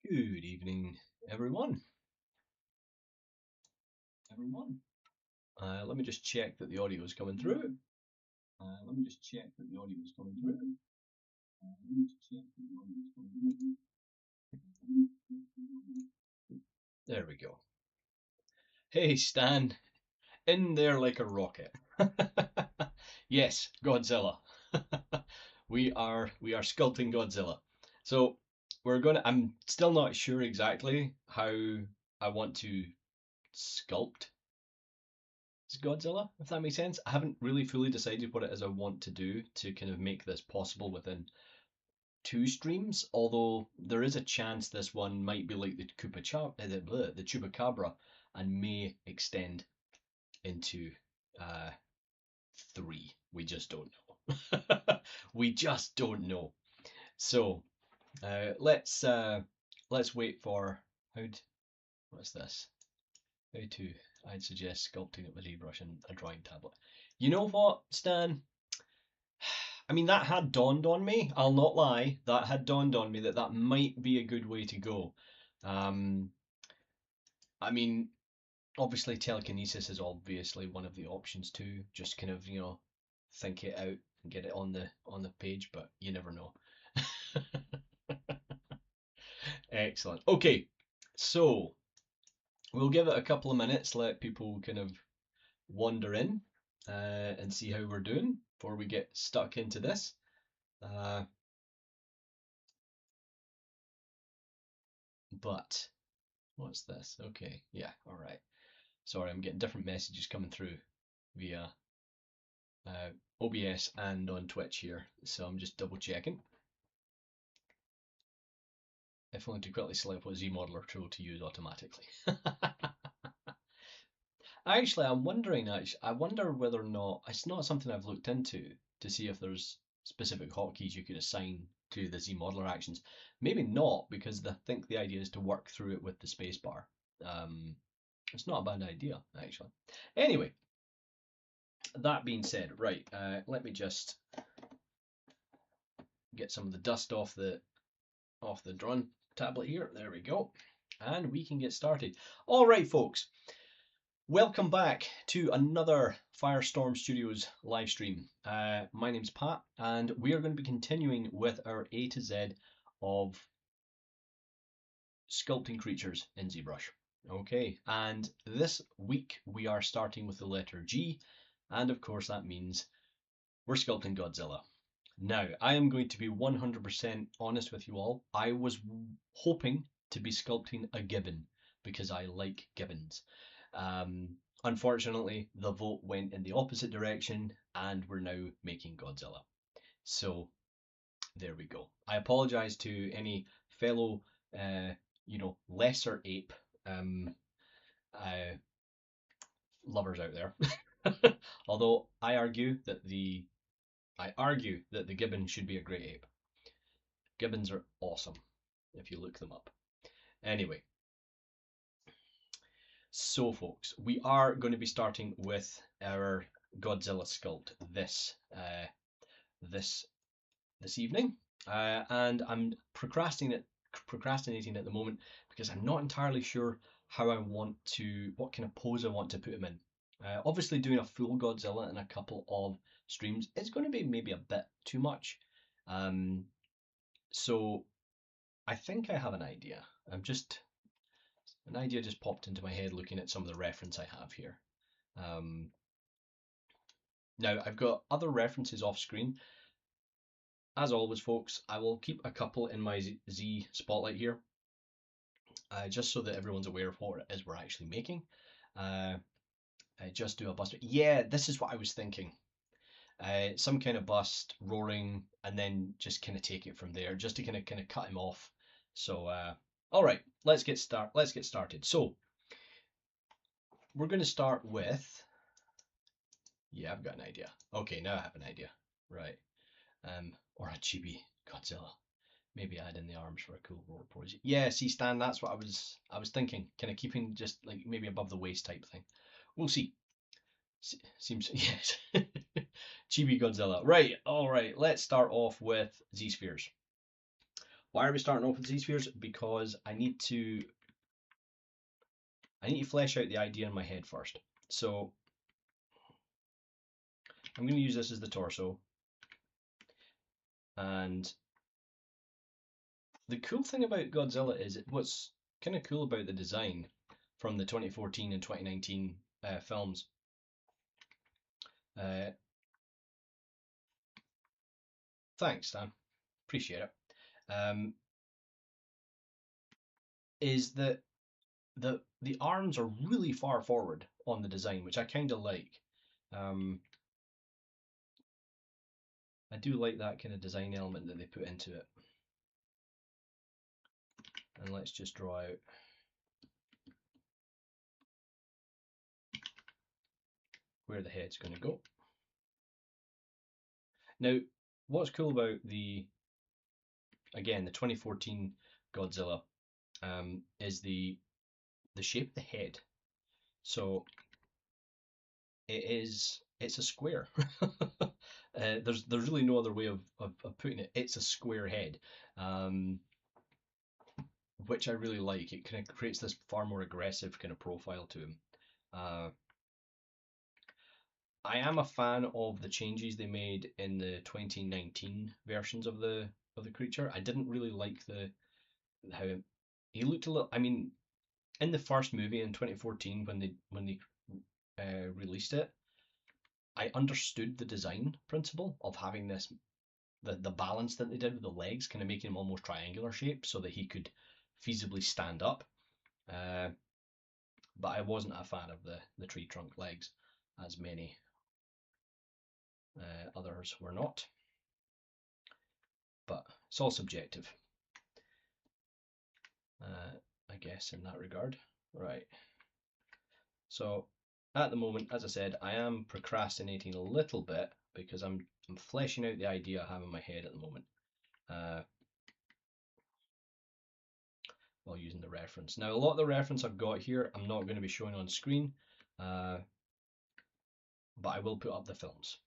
Good evening, everyone. Let me just check that the audio is coming through. There we go. Hey, Stan, in there like a rocket. Yes, Godzilla. We are sculpting Godzilla. So I'm still not sure exactly how I want to sculpt Godzilla, if that makes sense. I haven't really fully decided what it is I want to do to kind of make this possible within two streams, although there is a chance this one might be like the Chupacabra and may extend into uh, three. We just don't know. We just don't know. So let's wait for what's this? How to I'd suggest sculpting it with Zbrush and a drawing tablet. You know what, Stan? I mean, that had dawned on me. I'll not lie. That had dawned on me that that might be a good way to go. Um, I mean, obviously telekinesis is obviously one of the options too. Just kind of, think it out and get it on the page, but you never know. Excellent. Okay, so we'll give it a couple of minutes, let people kind of wander in and see how we're doing before we get stuck into this. But what's this? Okay, yeah, all right. Sorry, I'm getting different messages coming through via OBS and on Twitch here, so I'm just double checking. If only to quickly select what ZModeler tool to use automatically. Actually, I'm wondering. I wonder whether or not it's not something I've looked into to see if there's specific hotkeys you could assign to the ZModeler actions. Maybe not, because I think the idea is to work through it with the spacebar. It's not a bad idea, actually. Anyway, that being said, right, let me just get some of the dust off the drawing tablet here. There we go. And we can get started. All right, folks. Welcome back to another Firestorm Studios live stream. My name's Pat, and we are going to be continuing with our A to Z of sculpting creatures in ZBrush. Okay, and this week we are starting with the letter G, and of course that means we're sculpting Godzilla. Now, I am going to be 100% honest with you all. I was hoping to be sculpting a gibbon because I like gibbons. Unfortunately, the vote went in the opposite direction and we're now making Godzilla. So there we go. I apologize to any fellow, lesser ape uh, lovers out there. Although I argue that the gibbon should be a great ape. Gibbons are awesome if you look them up. Anyway, so folks, we are going to be starting with our Godzilla sculpt this evening, and I'm procrastinating at the moment because I'm not entirely sure what kind of pose I want to put him in. Obviously, doing a full Godzilla in a couple of streams is going to be maybe a bit too much. So I think I have an idea. An idea just popped into my head looking at some of the reference I have here. Now I've got other references off screen. As always, folks, I will keep a couple in my Z spotlight here, just so that everyone's aware of what it is we're actually making. I just do a bust. Yeah, this is what I was thinking. Some kind of bust, roaring, and then just kind of take it from there, just to kind of cut him off. So, all right, let's get started. So, we're going to start with. Yeah, I've got an idea. Okay, now I have an idea. Right. Or a chibi Godzilla. Maybe add in the arms for a cool roar pose. Yeah, see, Stan, that's what I was thinking. Kind of keeping just like maybe above the waist type thing. We'll see. Seems yes. Chibi Godzilla. Right. All right. Let's start off with Z spheres. Why are we starting off with Z-spheres? Because I need to flesh out the idea in my head first. So I'm going to use this as the torso. And the cool thing about Godzilla is what's kind of cool about the design from the 2014 and 2019 films. Thanks, Stan. Appreciate it. Is that the arms are really far forward on the design, which I kind of like. I do like that kind of design element that they put into it. And let's just draw out where the head's going to go. Now, what's cool about the 2014 Godzilla is the shape of the head. So it's a square. There's really no other way of putting it. It's a square head, which I really like. It kind of creates this far more aggressive kind of profile to him. I am a fan of the changes they made in the 2019 versions of the creature. I didn't really like how he looked a little. I mean, in the first movie in 2014 when they released it, I understood the design principle of having this the balance that they did with the legs, kind of making him almost triangular shape so that he could feasibly stand up. But I wasn't a fan of the tree trunk legs, as many others were not. But it's all subjective, I guess, in that regard. Right. So at the moment, as I said, I am procrastinating a little bit because I'm fleshing out the idea I have in my head at the moment, while using the reference. Now, a lot of the reference I've got here, I'm not going to be showing on screen, but I will put up the films,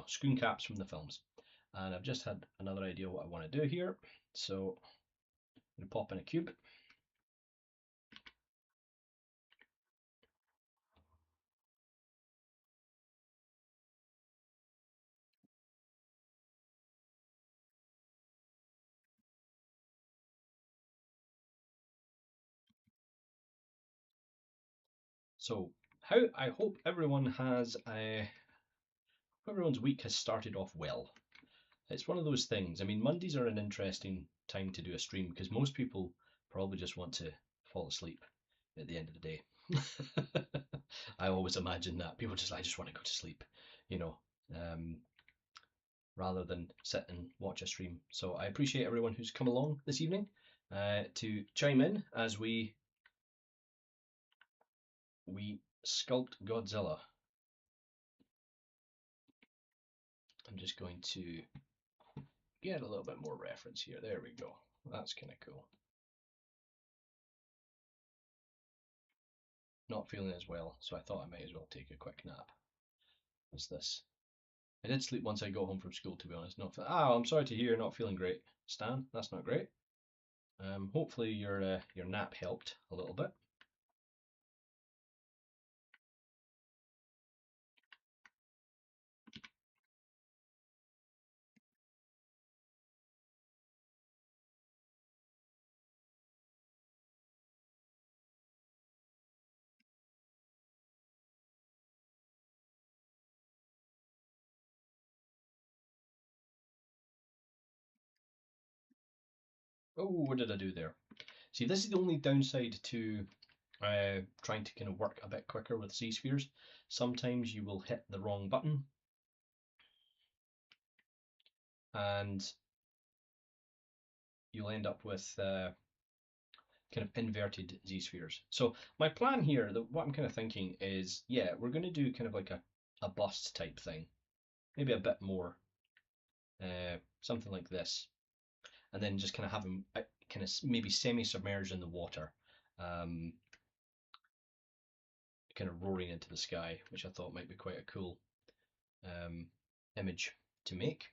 screen caps from the films. And I've just had another idea what I want to do here. So I'm going to pop in a cube. So I hope everyone's week has started off well. It's one of those things. I mean, Mondays are an interesting time to do a stream because most people probably just want to fall asleep at the end of the day. I always imagine that people I just want to go to sleep, rather than sit and watch a stream. So I appreciate everyone who's come along this evening to chime in as we sculpt Godzilla. I'm just going to get a little bit more reference here. There we go. That's kind of cool. Not feeling as well, so I thought I might as well take a quick nap. What's this? I did sleep once I got home from school, to be honest. I'm sorry to hear you're not feeling great, Stan. That's not great. Hopefully your nap helped a little bit. Oh, what did I do there? See, this is the only downside to trying to kind of work a bit quicker with Z-spheres. Sometimes you will hit the wrong button and you'll end up with kind of inverted Z-spheres. So my plan here, what I'm kind of thinking is, yeah, we're going to do kind of like a bust type thing, maybe a bit more, something like this, and then just kind of have them kind of maybe semi-submerged in the water, kind of roaring into the sky, which I thought might be quite a cool image to make.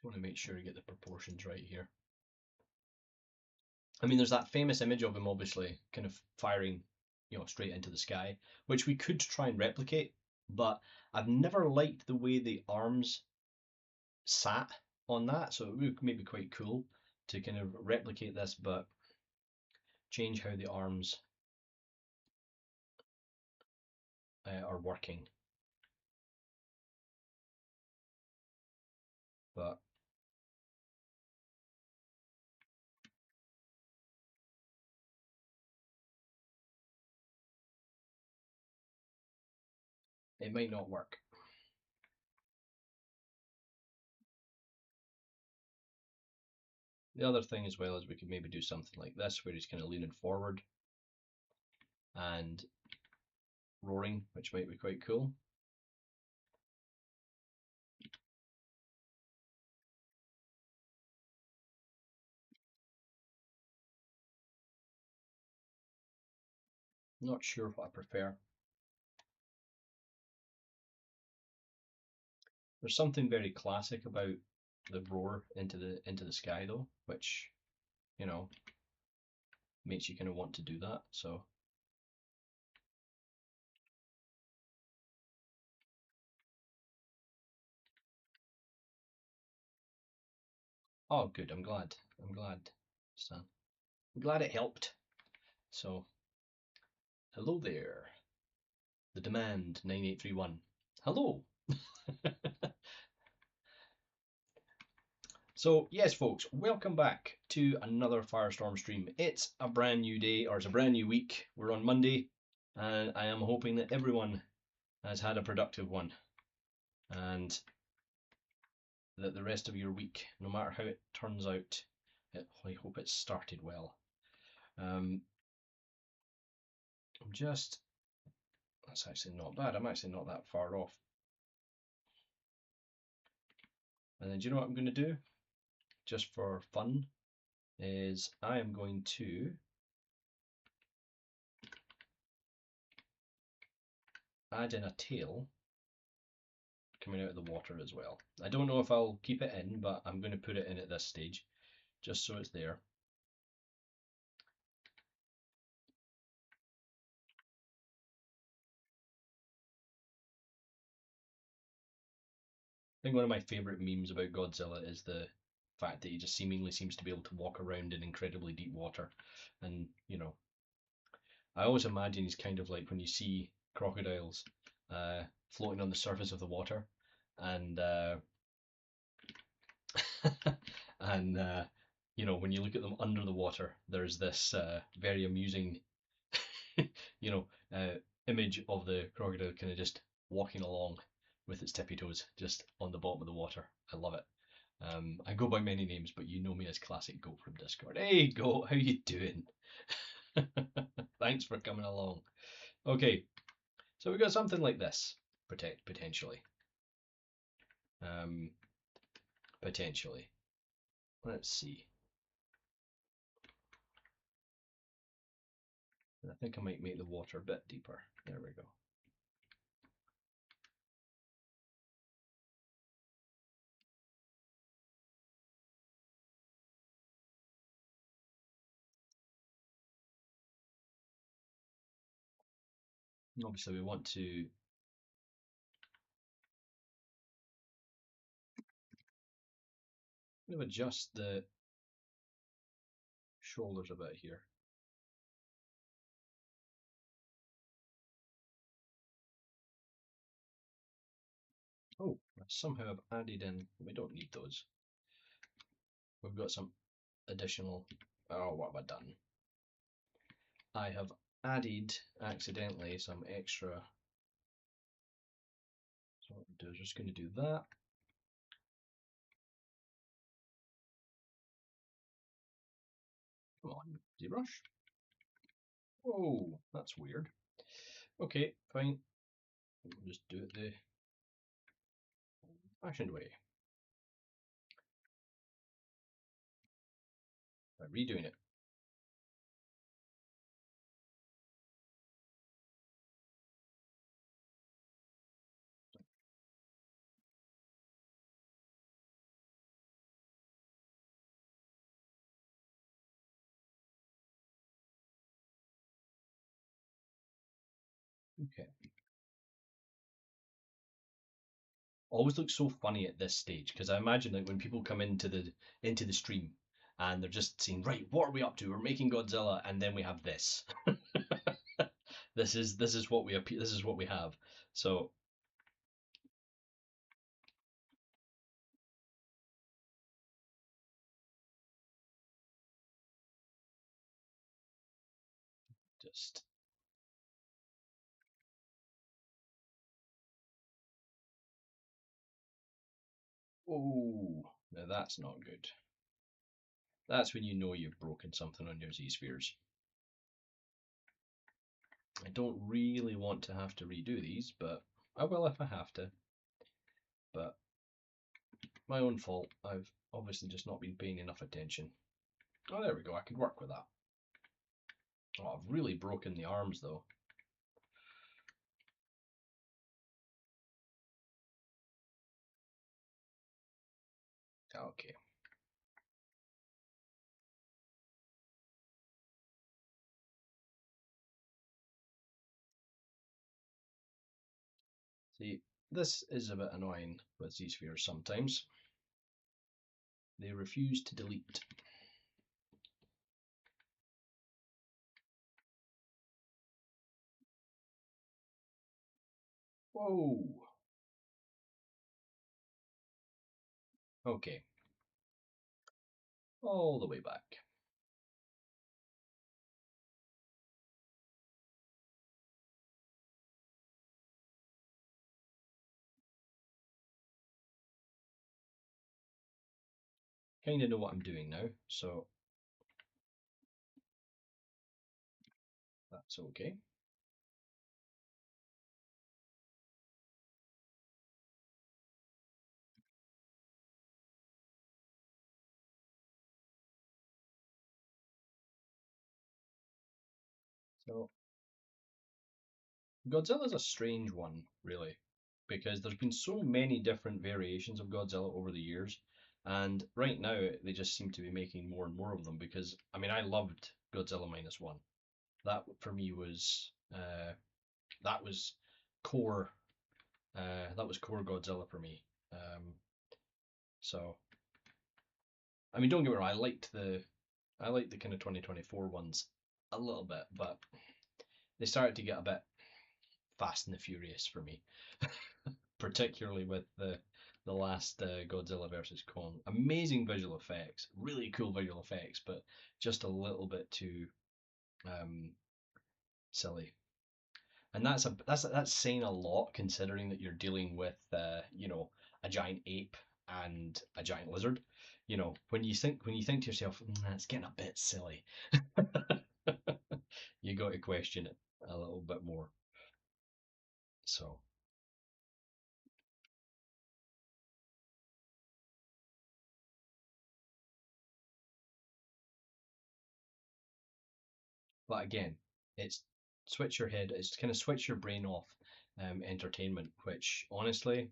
want to make sure I get the proportions right here. I mean, there's that famous image of him obviously kind of firing, straight into the sky, which we could try and replicate, but I've never liked the way the arms sat on that, so it would maybe quite cool to kind of replicate this, but change how the arms are working. But it might not work. The other thing as well is we could maybe do something like this, where he's kind of leaning forward and roaring, which might be quite cool. Not sure what I prefer. There's something very classic about the roar into the sky though, which, makes you kind of want to do that. So oh good, I'm glad. Stan. I'm glad it helped. So hello there. The demand 9831. Hello. So yes, folks, welcome back to another Firestorm stream. It's a brand new day, or it's a brand new week. We're on Monday, and I am hoping that everyone has had a productive one, and that the rest of your week, no matter how it turns out, I hope it started well. I'm just, that's actually not bad. I'm actually not that far off. And then do you know what I'm going to do? Just for fun, is I am going to add in a tail coming out of the water as well. I don't know if I'll keep it in, but I'm going to put it in at this stage, just so it's there. I think one of my favourite memes about Godzilla is the fact that he just seemingly seems to be able to walk around in incredibly deep water. And, I always imagine he's kind of like when you see crocodiles floating on the surface of the water, and and when you look at them under the water, there's this very amusing you know image of the crocodile kind of just walking along with its tippy toes just on the bottom of the water. I love it. I go by many names, but you know me as Classic Goat from Discord. Hey Goat, how you doing? Thanks for coming along. Okay, so we've got something like this, potentially. Um, potentially. Let's see. I think I might make the water a bit deeper. There we go. Obviously, we want to adjust the shoulders a bit here. Oh, somehow I've added in, we don't need those. We've got some additional, oh, what have I done? I have added accidentally some extra, so what we'll do is just going to do that. Come on, Zbrush. Whoa, that's weird. Okay, fine. We'll just do it the fashioned way. By redoing it. Okay. Always looks so funny at this stage because I imagine like when people come into the stream and they're just saying, right, what are we up to? We're making Godzilla, and then we have this. This is what we this is what we have. So just oh, now that's not good. That's when you know you've broken something on your Z spheres. I don't really want to have to redo these, but I will if I have to. But my own fault. I've obviously just not been paying enough attention. Oh, there we go. I could work with that. Oh, I've really broken the arms though. Okay. See, this is a bit annoying with Z-spheres sometimes. They refuse to delete. Whoa. Okay. All the way back. Kind of know what I'm doing now, so that's okay. So Godzilla's a strange one, really, because there's been so many different variations of Godzilla over the years, and right now they just seem to be making more and more of them. Because I mean, I loved Godzilla minus one. That for me was that was core. That was core Godzilla for me. So I mean, don't get me wrong, I liked the kind of 2024 ones a little bit, but they started to get a bit Fast and the Furious for me, particularly with the last Godzilla versus Kong. Amazing visual effects, really cool visual effects, but just a little bit too um, silly. And that's saying a lot considering that you're dealing with a giant ape and a giant lizard. When you think to yourself, that's getting a bit silly, you got to question it a little bit more. So, but again, it's switch your head. It's kind of switch your brain off entertainment, which honestly,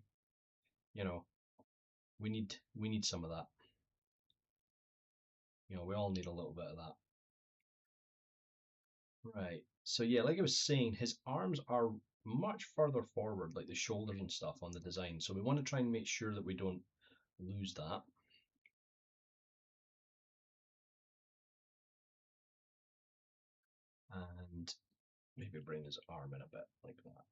you know, we need some of that. We all need a little bit of that. Right. So yeah, like I was saying, his arms are much further forward, like the shoulders and stuff on the design. So we want to try and make sure that we don't lose that. And maybe bring his arm in a bit like that.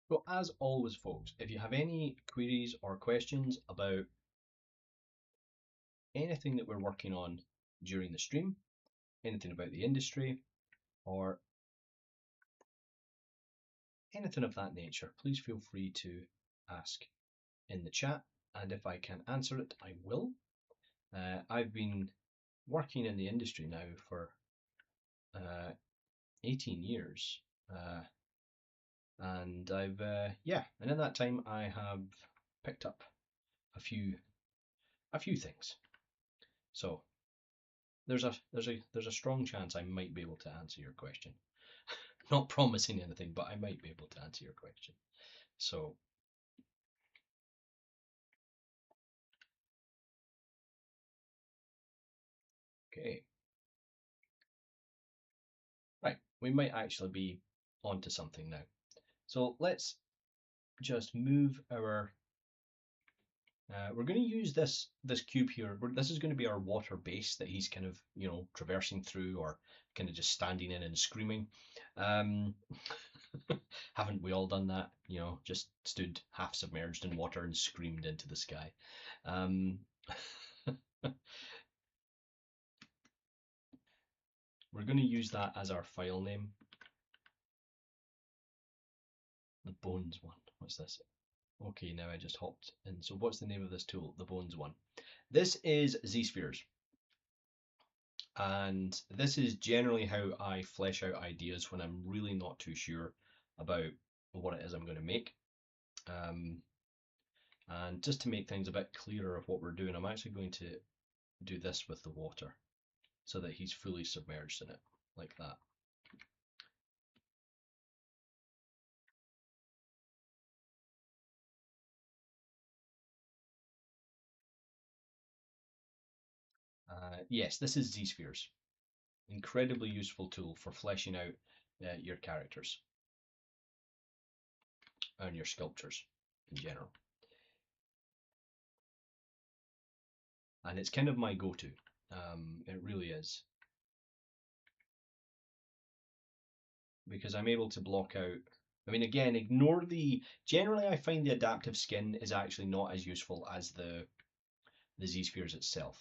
So as always, folks, if you have any queries or questions about anything that we're working on during the stream, anything about the industry, or anything of that nature, please feel free to ask in the chat. And if I can answer it, I will. I've been working in the industry now for uh, 18 years. And and in that time I have picked up a few things. So there's a strong chance I might be able to answer your question. Not promising anything, but I might be able to answer your question. So, okay, right, we might actually be onto something now. So let's just move our. We're going to use this cube here. This is going to be our water base that he's kind of traversing through, or kind of just standing in and screaming. Um, haven't we all done that? Just stood half submerged in water and screamed into the sky. Um, we're going to use that as our file name. The bones one. What's this? Okay, now I just hopped in. So what's the name of this tool? The bones one. This is Z-spheres. And this is generally how I flesh out ideas when I'm really not too sure about what it is I'm going to make. And just to make things a bit clearer of what we're doing, I'm actually going to do this with the water so that he's fully submerged in it, like that. Yes, this is Z-spheres. Incredibly useful tool for fleshing out your characters and your sculptures in general. And it's kind of my go-to. It really is. Because I'm able to block out. I mean, again, ignore the. Generally, I find the adaptive skin is actually not as useful as the Z spheres itself.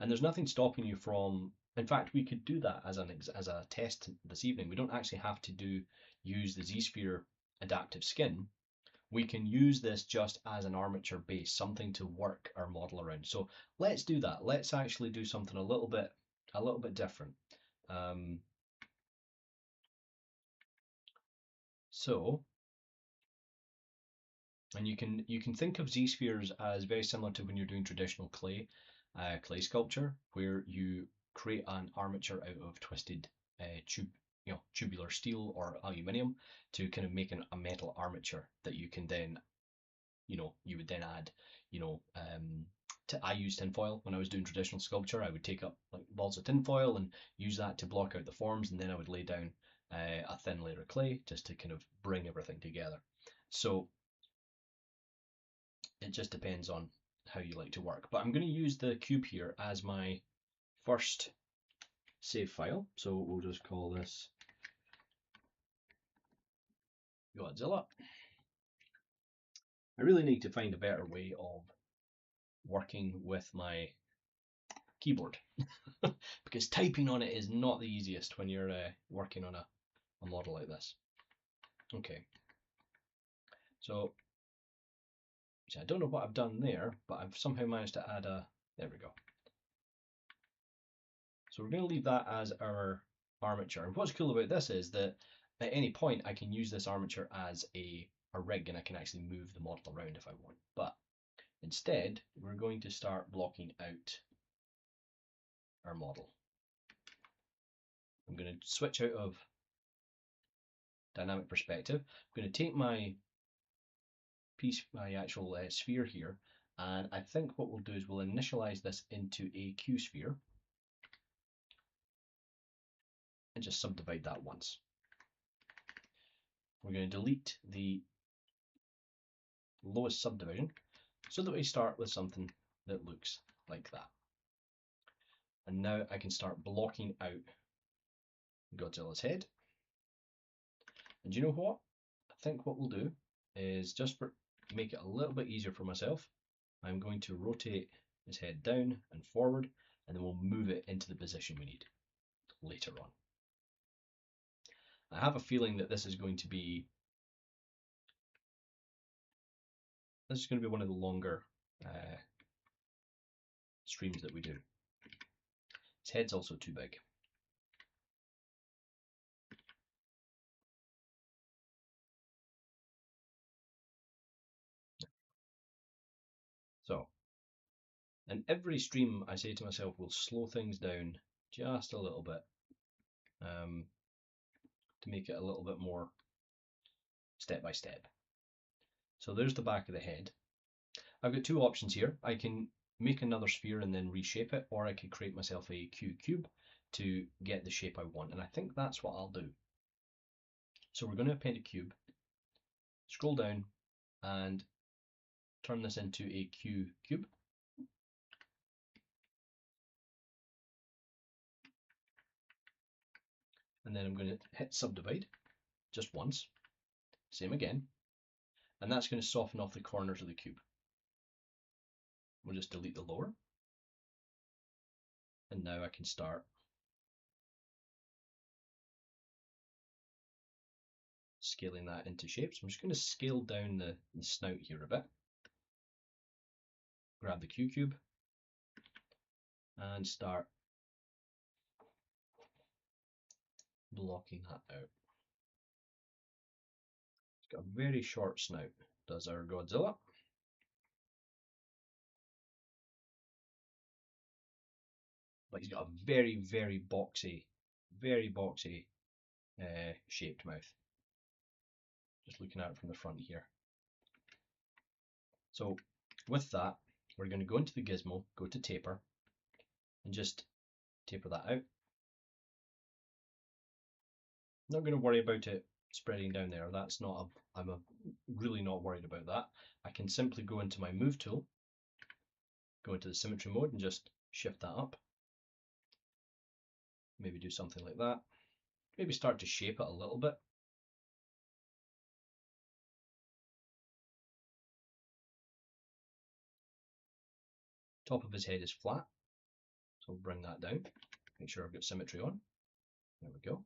And there's nothing stopping you from. In fact, we could do that as a test this evening. We don't actually have to use the Z sphere adaptive skin. We can use this just as an armature base, something to work our model around. So let's do that. Let's actually do something a little bit different. Um, so And you can think of Z-spheres as very similar to when you're doing traditional clay sculpture, where you create an armature out of twisted tubular steel or aluminium to kind of make a metal armature that you can then, you would then add, you know, I use tinfoil when I was doing traditional sculpture. I would take up like balls of tinfoil and use that to block out the forms, and then I would lay down a thin layer of clay just to kind of bring everything together. So it just depends on how you like to work. But I'm going to use the cube here as my first save file. So we'll just call this Godzilla. I really need to find a better way of working with my keyboard because typing on it is not the easiest when you're working on a model like this. Okay, so I don't know what I've done there, but I've somehow managed to add there we go. So we're going to leave that as our armature. And what's cool about this is that at any point I can use this armature as a rig, and I can actually move the model around if I want. But instead, we're going to start blocking out our model. I'm going to switch out of dynamic perspective. I'm going to take my actual sphere here, and I think what we'll do is we'll initialize this into a Q sphere and just subdivide that once. We're going to delete the lowest subdivision so that we start with something that looks like that. And now I can start blocking out Godzilla's head. And you know what? I think what we'll do is just for make it a little bit easier for myself, I'm going to rotate his head down and forward, and then we'll move it into the position we need later on. I have a feeling that this is going to be one of the longer streams that we do. His head's also too big. So, and every stream I say to myself will slow things down just a little bit to make it a little bit more step by step. So there's the back of the head. I've got two options here. I can make another sphere and then reshape it, or I could create myself a cube to get the shape I want, and I think that's what I'll do. So we're going to append a cube, scroll down and turn this into a cube. And then I'm going to hit subdivide just once, same again, and that's going to soften off the corners of the cube. We'll just delete the lower, and now I can start scaling that into shape. So I'm just going to scale down the snout here a bit, grab the cube and start blocking that out. It's got a very short snout, does our Godzilla. But he's got a very, very boxy shaped mouth. Just looking at it from the front here. So with that, we're going to go into the gizmo, go to taper, and just taper that out. Not going to worry about it spreading down there. That's not I'm really not worried about that. I can simply go into my move tool, go into the symmetry mode and just shift that up. Maybe do something like that. Maybe start to shape it a little bit. Top of his head is flat, so we'll bring that down. Make sure I've got symmetry on. There we go.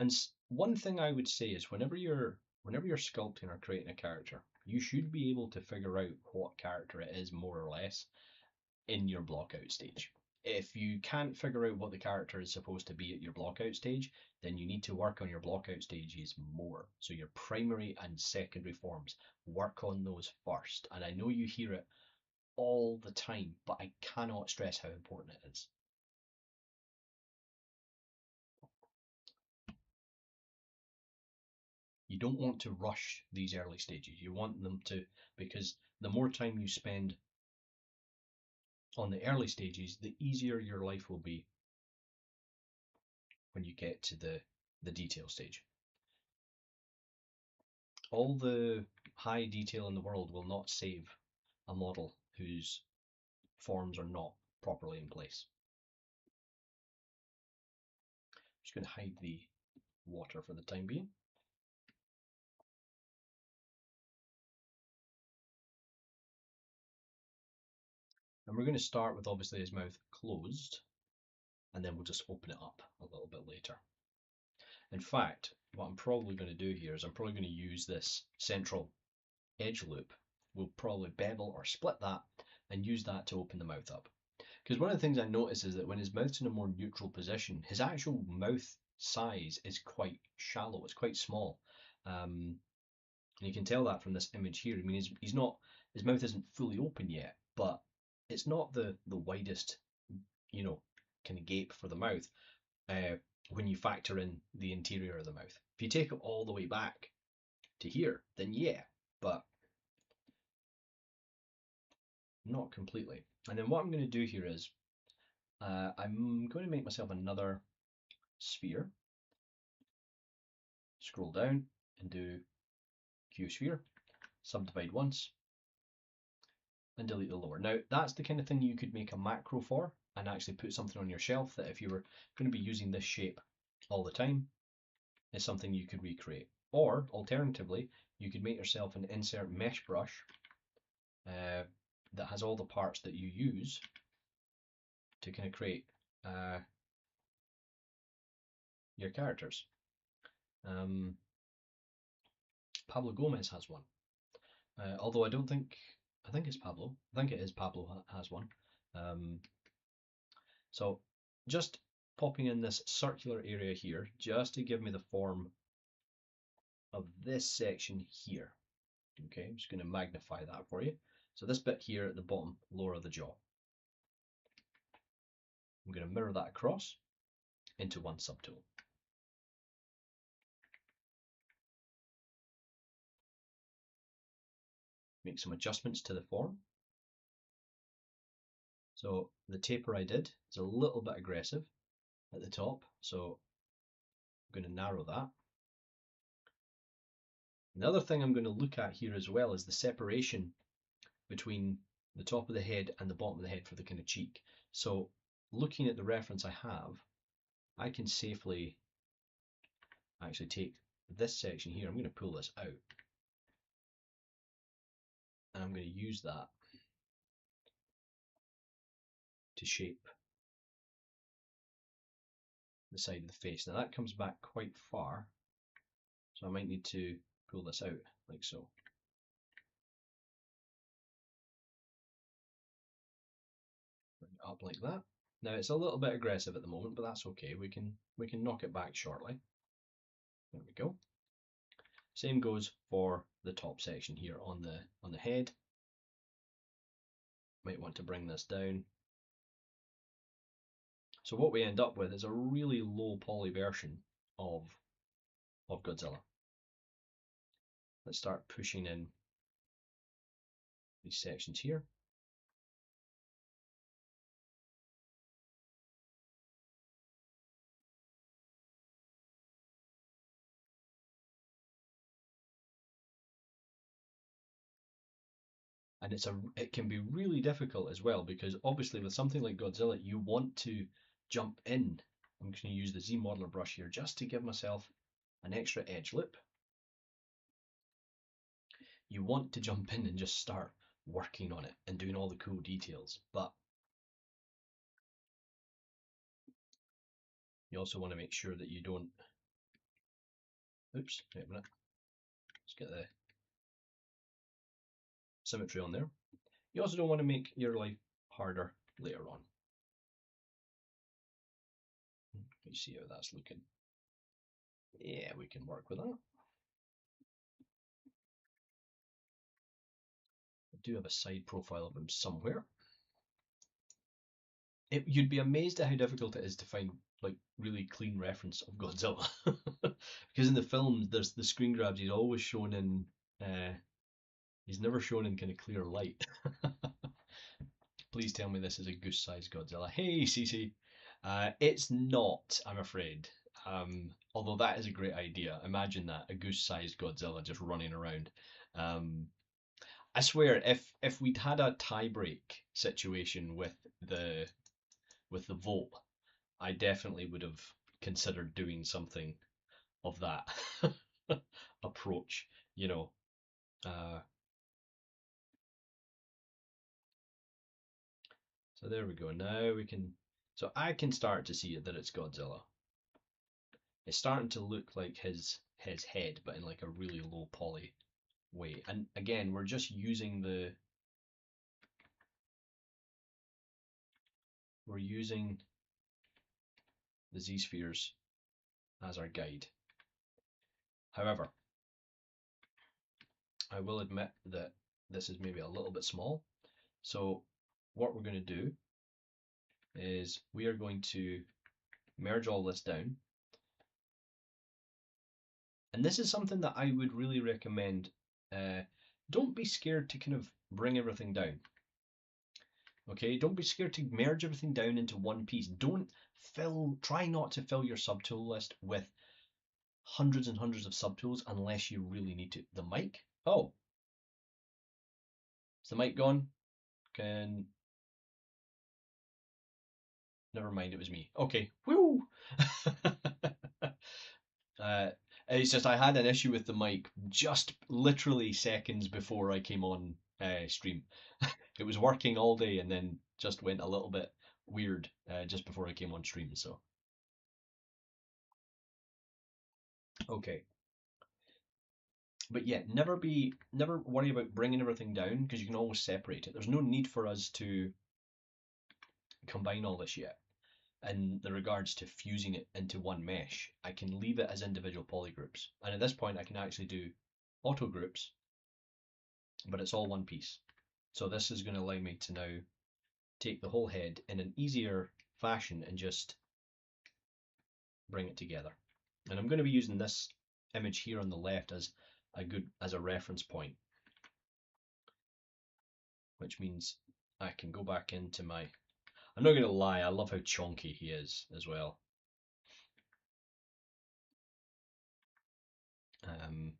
And one thing I would say is whenever you're sculpting or creating a character, you should be able to figure out what character it is more or less in your block out stage. If you can't figure out what the character is supposed to be at your block out stage, then you need to work on your block out stages more. So your primary and secondary forms, work on those first. And I know you hear it all the time, but I cannot stress how important it is. You don't want to rush these early stages. You want them to, because the more time you spend on the early stages, the easier your life will be when you get to the detail stage. All the high detail in the world will not save a model whose forms are not properly in place. I'm just going to hide the water for the time being. And we're going to start with obviously his mouth closed, and then we'll just open it up a little bit later. In fact, what I'm probably going to do here is I'm probably going to use this central edge loop. We'll probably bevel or split that and use that to open the mouth up. Because one of the things I notice is that when his mouth's in a more neutral position, his actual mouth size is quite shallow, it's quite small. And you can tell that from this image here. I mean, his mouth isn't fully open yet, but it's not the widest, kind of gape for the mouth when you factor in the interior of the mouth. If you take it all the way back to here, then yeah, but not completely. And then what I'm going to do here is I'm going to make myself another sphere. Scroll down and do Q sphere, subdivide once, and delete the lower. Now that's the kind of thing you could make a macro for and actually put something on your shelf that if you were going to be using this shape all the time, is something you could recreate. Or alternatively, you could make yourself an insert mesh brush that has all the parts that you use to kind of create your characters. Pablo Gomez has one, although I think it's Pablo. I think it is Pablo has one. So just popping in this circular area here, just to give me the form of this section here. Okay, I'm just going to magnify that for you. So this bit here at the bottom, lower of the jaw. I'm going to mirror that across into one subtool. Make some adjustments to the form. So the taper I did is a little bit aggressive at the top, so I'm going to narrow that. The other thing I'm going to look at here as well is the separation between the top of the head and the bottom of the head for the kind of cheek. So looking at the reference I have, I can safely actually take this section here. I'm going to pull this out and I'm going to use that to shape the side of the face. Now that comes back quite far, so I might need to pull this out like so. Bring it up like that. Now it's a little bit aggressive at the moment, but that's okay. We can knock it back shortly. There we go. Same goes for the top section here on the head. Might want to bring this down. So what we end up with is a really low poly version of Godzilla. Let's start pushing in these sections here. And it can be really difficult as well, because obviously with something like Godzilla, you want to jump in. I'm just going to use the Z modeler brush here just to give myself an extra edge loop. You want to jump in and just start working on it and doing all the cool details, but you also want to make sure that you don't, oops, wait a minute, let's get the symmetry on there. You also don't want to make your life harder later on. You see how that's looking? Yeah, we can work with that. I do have a side profile of him somewhere. You'd be amazed at how difficult it is to find like really clean reference of Godzilla. Because in the films, there's the screen grabs. He's always shown in. He's never shown in kind of clear light. Please tell me this is a goose-sized Godzilla. Hey, Cece. It's not, I'm afraid. Although that is a great idea. Imagine that, a goose-sized Godzilla just running around. I swear, if we'd had a tie-break situation with the vote, I definitely would have considered doing something of that approach, you know. So there we go. Now we can, so I can start to see it that it's Godzilla. It's starting to look like his head, but in like a really low poly way. And again, we're just using the Z-spheres as our guide. However, I will admit that this is maybe a little bit small. So what we're going to do is we are going to merge all this down. And this is something that I would really recommend. Don't be scared to kind of bring everything down. Okay, don't be scared to merge everything down into one piece. Try not to fill your subtool list with hundreds and hundreds of subtools unless you really need to. The mic? Oh. Is the mic gone? Never mind, it was me. Okay. Woo! It's just I had an issue with the mic just literally seconds before I came on stream. It was working all day and then just went a little bit weird just before I came on stream. So okay, but yeah, never worry about bringing everything down because you can always separate it. There's no need for us to combine all this yet. In the regards to fusing it into one mesh, I can leave it as individual polygroups. And at this point, I can actually do auto groups, but it's all one piece. So this is going to allow me to now take the whole head in an easier fashion and just bring it together. And I'm going to be using this image here on the left as a reference point, which means I can go back into my, I'm not going to lie, I love how chonky he is as well. And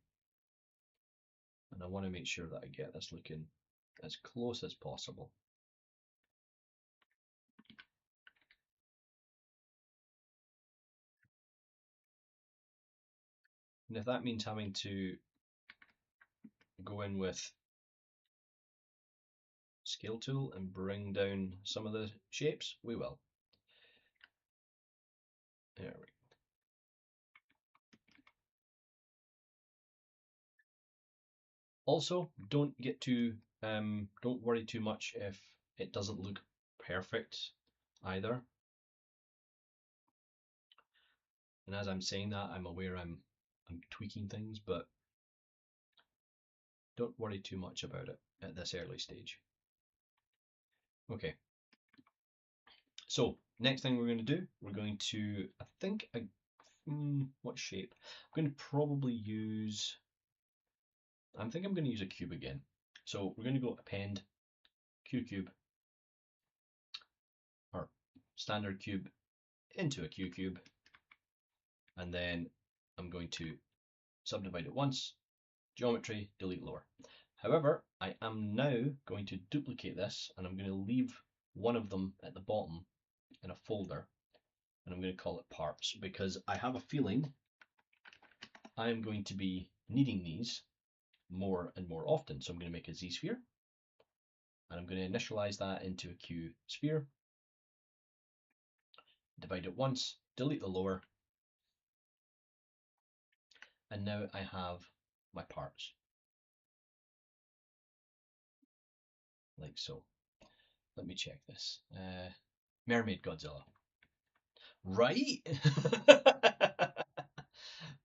I want to make sure that I get this looking as close as possible. And if that means having to go in with scale tool and bring down some of the shapes, we will. There we go. Also, don't worry too much if it doesn't look perfect either. And as I'm saying that, I'm aware I'm tweaking things, but don't worry too much about it at this early stage. Okay. So next thing we're going to do, we're going to, I think, what shape? I'm going to probably use, I think I'm going to use a cube again. So we're going to go append Q cube, or standard cube into a Q cube, and then I'm going to subdivide it once, geometry, delete lower. However, I am now going to duplicate this, and I'm going to leave one of them at the bottom in a folder, and I'm going to call it parts, because I have a feeling I'm going to be needing these more and more often. So I'm going to make a Z sphere, and I'm going to initialize that into a Q sphere, divide it once, delete the lower, and now I have my parts, like so. Let me check this. Mermaid Godzilla. Right?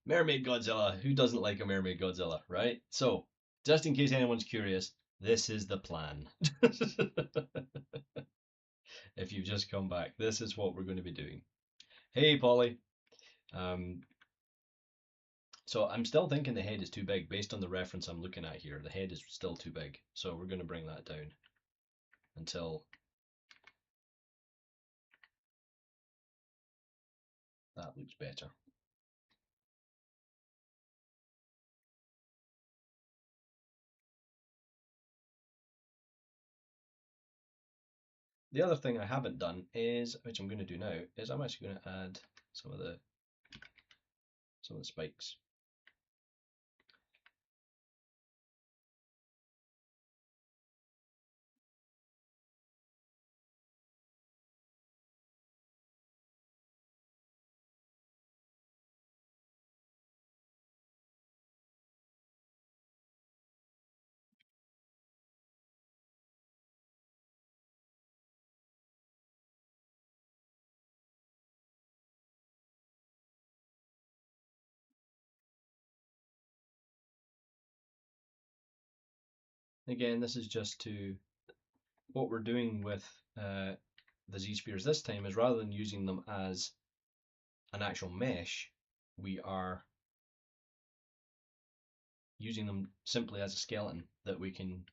Mermaid Godzilla. Who doesn't like a Mermaid Godzilla, right? So, just in case anyone's curious, this is the plan. If you've just come back, this is what we're going to be doing. Hey, Polly. So I'm still thinking the head is too big based on the reference I'm looking at here. The head is still too big. So we're going to bring that down until that looks better. The other thing I haven't done is, which I'm going to do now, is I'm actually going to add some of the spikes. Again, this is just to, what we're doing with the Z-spheres this time is rather than using them as an actual mesh, we are using them simply as a skeleton that we can,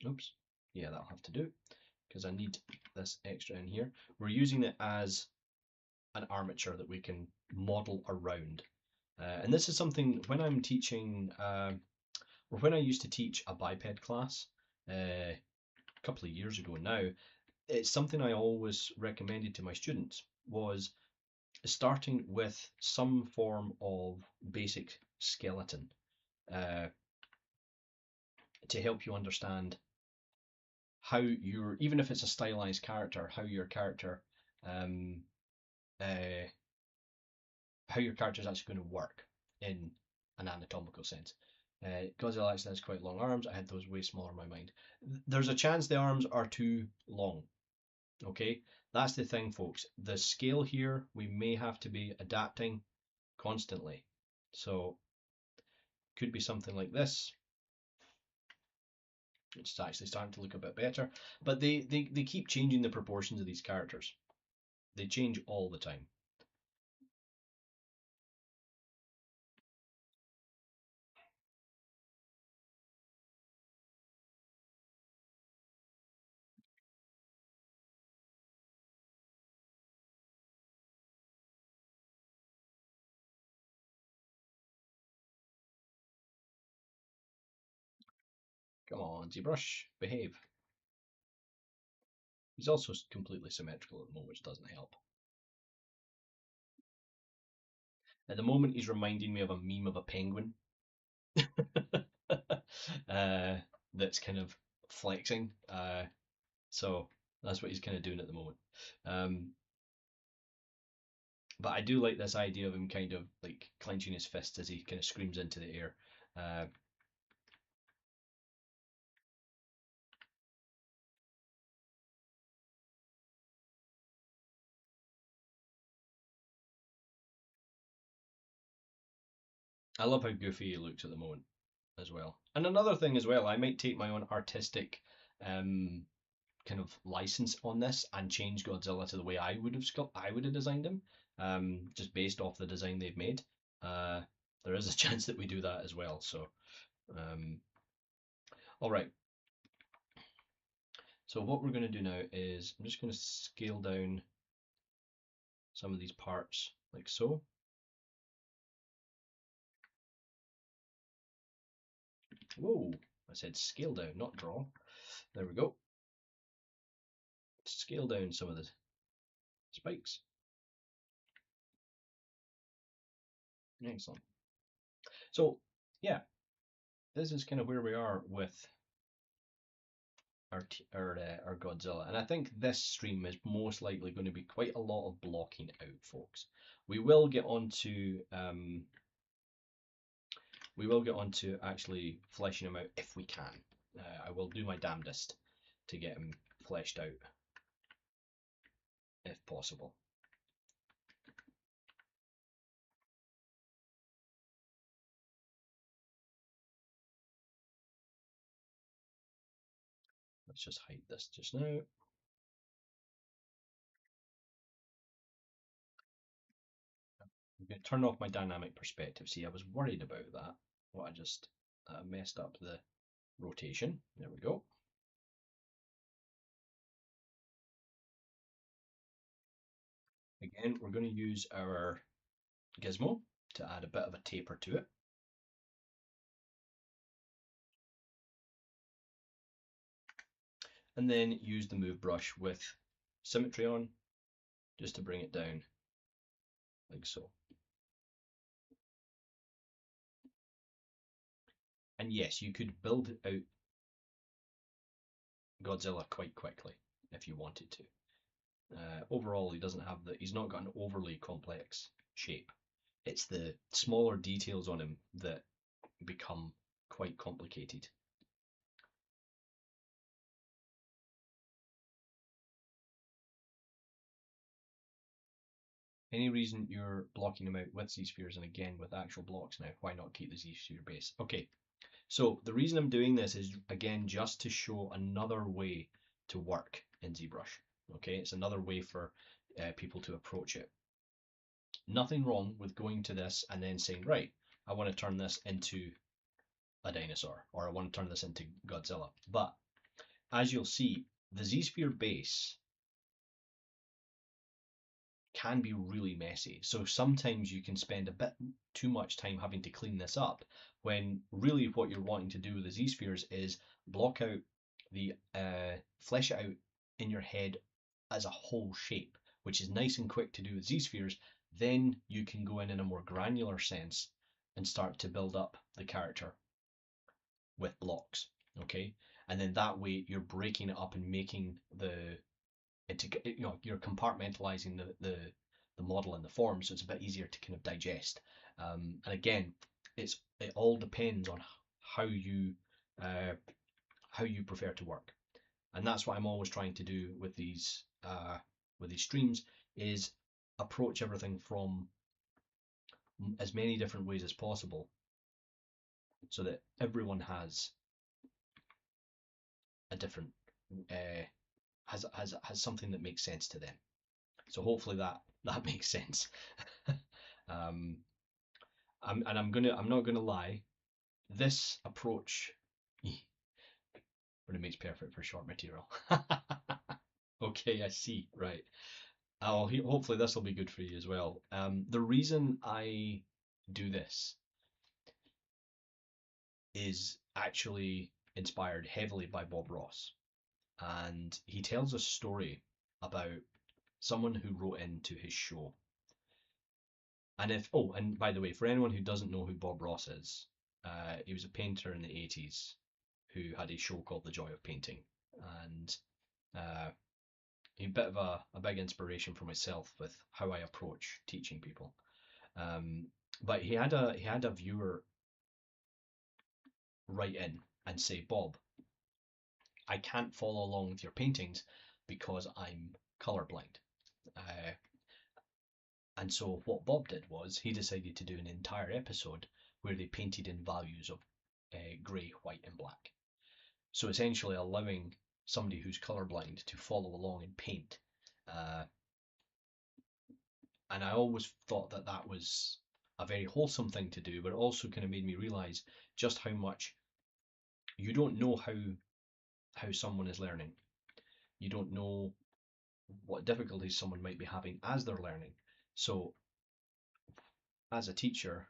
oops, yeah, that'll have to do, because I need this extra in here. We're using it as an armature that we can model around. And this is something when I'm teaching, or when I used to teach a biped class a couple of years ago now, it's something I always recommended to my students, was starting with some form of basic skeleton to help you understand how your, even if it's a stylized character, how your character is actually going to work in an anatomical sense. Godzilla actually has quite long arms. I had those way smaller in my mind. There's a chance the arms are too long. Okay, that's the thing, folks. The scale here, we may have to be adapting constantly. So, could be something like this. which is actually starting to look a bit better. But they keep changing the proportions of these characters. They change all the time. Come on, Zbrush, behave. He's also completely symmetrical at the moment, which doesn't help. At the moment, he's reminding me of a meme of a penguin that's kind of flexing. So that's what he's kind of doing at the moment. Um, but I do like this idea of him kind of like clenching his fists as he kind of screams into the air. Uh, I love how goofy he looks at the moment as well. And another thing as well, I might take my own artistic um, kind of license on this and change Godzilla to the way I would have designed him, just based off the design they've made. Uh, there is a chance that we do that as well. So, um, all right. So what we're going to do now is I'm just going to scale down some of these parts like so. Whoa, I said scale down, not draw. There we go. Scale down some of the spikes. Excellent. So yeah, this is kind of where we are with our Godzilla, and I think this stream is most likely going to be quite a lot of blocking out, folks. We will get on to actually fleshing him out if we can. I will do my damnedest to get him fleshed out if possible. Let's just hide this just now. I'm going to turn off my dynamic perspective. See, I was worried about that. Well, I just messed up the rotation. There we go. Again, we're going to use our gizmo to add a bit of a taper to it. And then use the move brush with symmetry on just to bring it down like so. And yes, you could build out Godzilla quite quickly if you wanted to. Overall, he's not got an overly complex shape. It's the smaller details on him that become quite complicated. Any reason you're blocking him out with Z-spheres and again with actual blocks now? Why not keep the Z-sphere base? Okay, so the reason I'm doing this is again just to show another way to work in ZBrush. Okay, it's another way for people to approach it. Nothing wrong with going to this and then saying, right, I want to turn this into a dinosaur or I want to turn this into Godzilla. But as you'll see, the Z-sphere base can be really messy. So sometimes you can spend a bit too much time having to clean this up when really what you're wanting to do with the Z-spheres is block out flesh it out in your head as a whole shape, which is nice and quick to do with Z-spheres. Then you can go in a more granular sense and start to build up the character with blocks. Okay, and then that way you're breaking it up and making you're compartmentalizing the model and the form, so it's a bit easier to kind of digest. And again, it all depends on how you uh, how you prefer to work, and that's what I'm always trying to do with these streams is approach everything from as many different ways as possible, so that everyone has a different has something that makes sense to them. So hopefully that makes sense. um, I'm not gonna lie. This approach, but it makes perfect for short material. Okay, I see. Right. Hopefully this will be good for you as well. The reason I do this is actually inspired heavily by Bob Ross, and he tells a story about someone who wrote into his show. And by the way, for anyone who doesn't know who Bob Ross is, he was a painter in the 80s who had a show called The Joy of Painting, and uh, a bit of a big inspiration for myself with how I approach teaching people. Um, but he had a viewer write in and say, Bob, I can't follow along with your paintings because I'm colorblind. Uh, and so what Bob did was he decided to do an entire episode where they painted in values of grey, white, and black. So essentially allowing somebody who's colorblind to follow along and paint. And I always thought that that was a very wholesome thing to do, but it also kind of made me realize just how much you don't know how someone is learning. You don't know what difficulties someone might be having as they're learning. So as a teacher,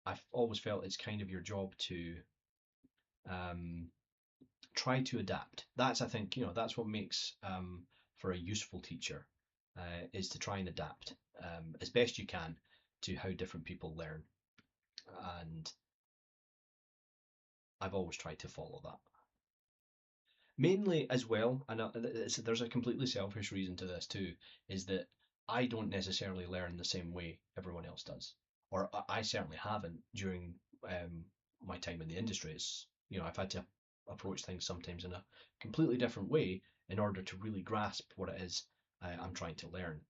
I've always felt it's kind of your job to um, try to adapt. That's, I think, that's what makes for a useful teacher is to try and adapt as best you can to how different people learn. And I've always tried to follow that. Mainly as well, and there's a completely selfish reason to this too, is that I don't necessarily learn the same way everyone else does, or I certainly haven't during my time in the industry. I've had to approach things sometimes in a completely different way in order to really grasp what it is I'm trying to learn.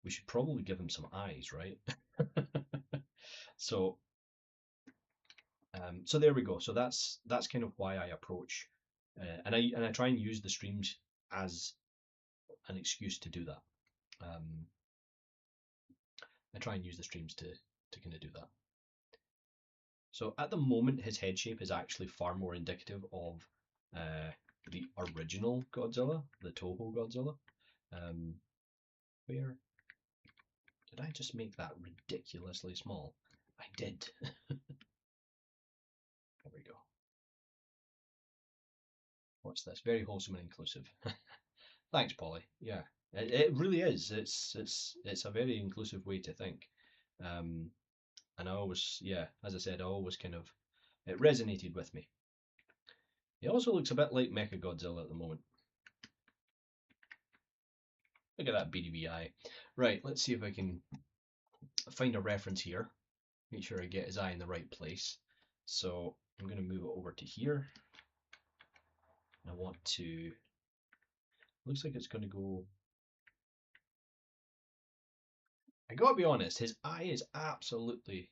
We should probably give him some eyes, right? So so there we go. So that's kind of why I approach, and I try and use the streams as an excuse to do that. Um, I try and use the streams to kind of do that. So at the moment, his head shape is actually far more indicative of uh, the original Godzilla, the Toho Godzilla. Where did I just make that ridiculously small? I did. There we go. What's this? Very wholesome and inclusive. Thanks, Polly. Yeah, it really is. It's a very inclusive way to think, and I always, yeah, as I said, I always kind of it resonated with me. He also looks a bit like Mechagodzilla at the moment. Look at that beady wee eye. Right, let's see if I can find a reference here. Make sure I get his eye in the right place. So I'm going to move it over to here. I want to. Looks like it's going to go. I gotta be honest, his eye is absolutely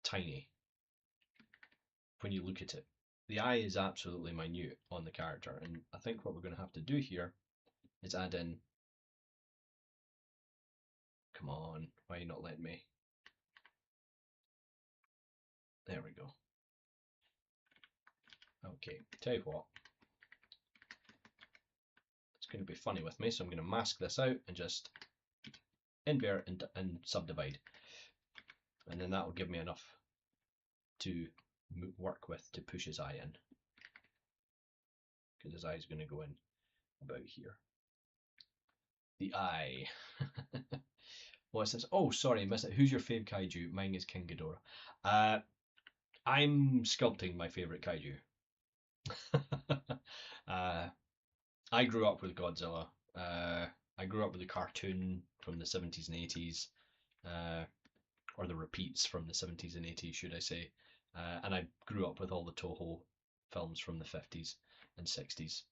tiny when you look at it. The eye is absolutely minute on the character, and I think what we're going to have to do here is add in. Come on, why are you not letting me? There we go. Okay, tell you what. It's going to be funny with me, so I'm going to mask this out and just invert and subdivide. And then that will give me enough to work with to push his eye in. Because his eye is going to go in about here. The eye. What's this? Oh, sorry, I missed it. Who's your fave kaiju? Mine is King Ghidorah. I'm sculpting my favorite kaiju. I grew up with Godzilla. I grew up with the cartoon from the 70s and 80s, or the repeats from the 70s and 80s, should I say. And I grew up with all the Toho films from the 50s and 60s.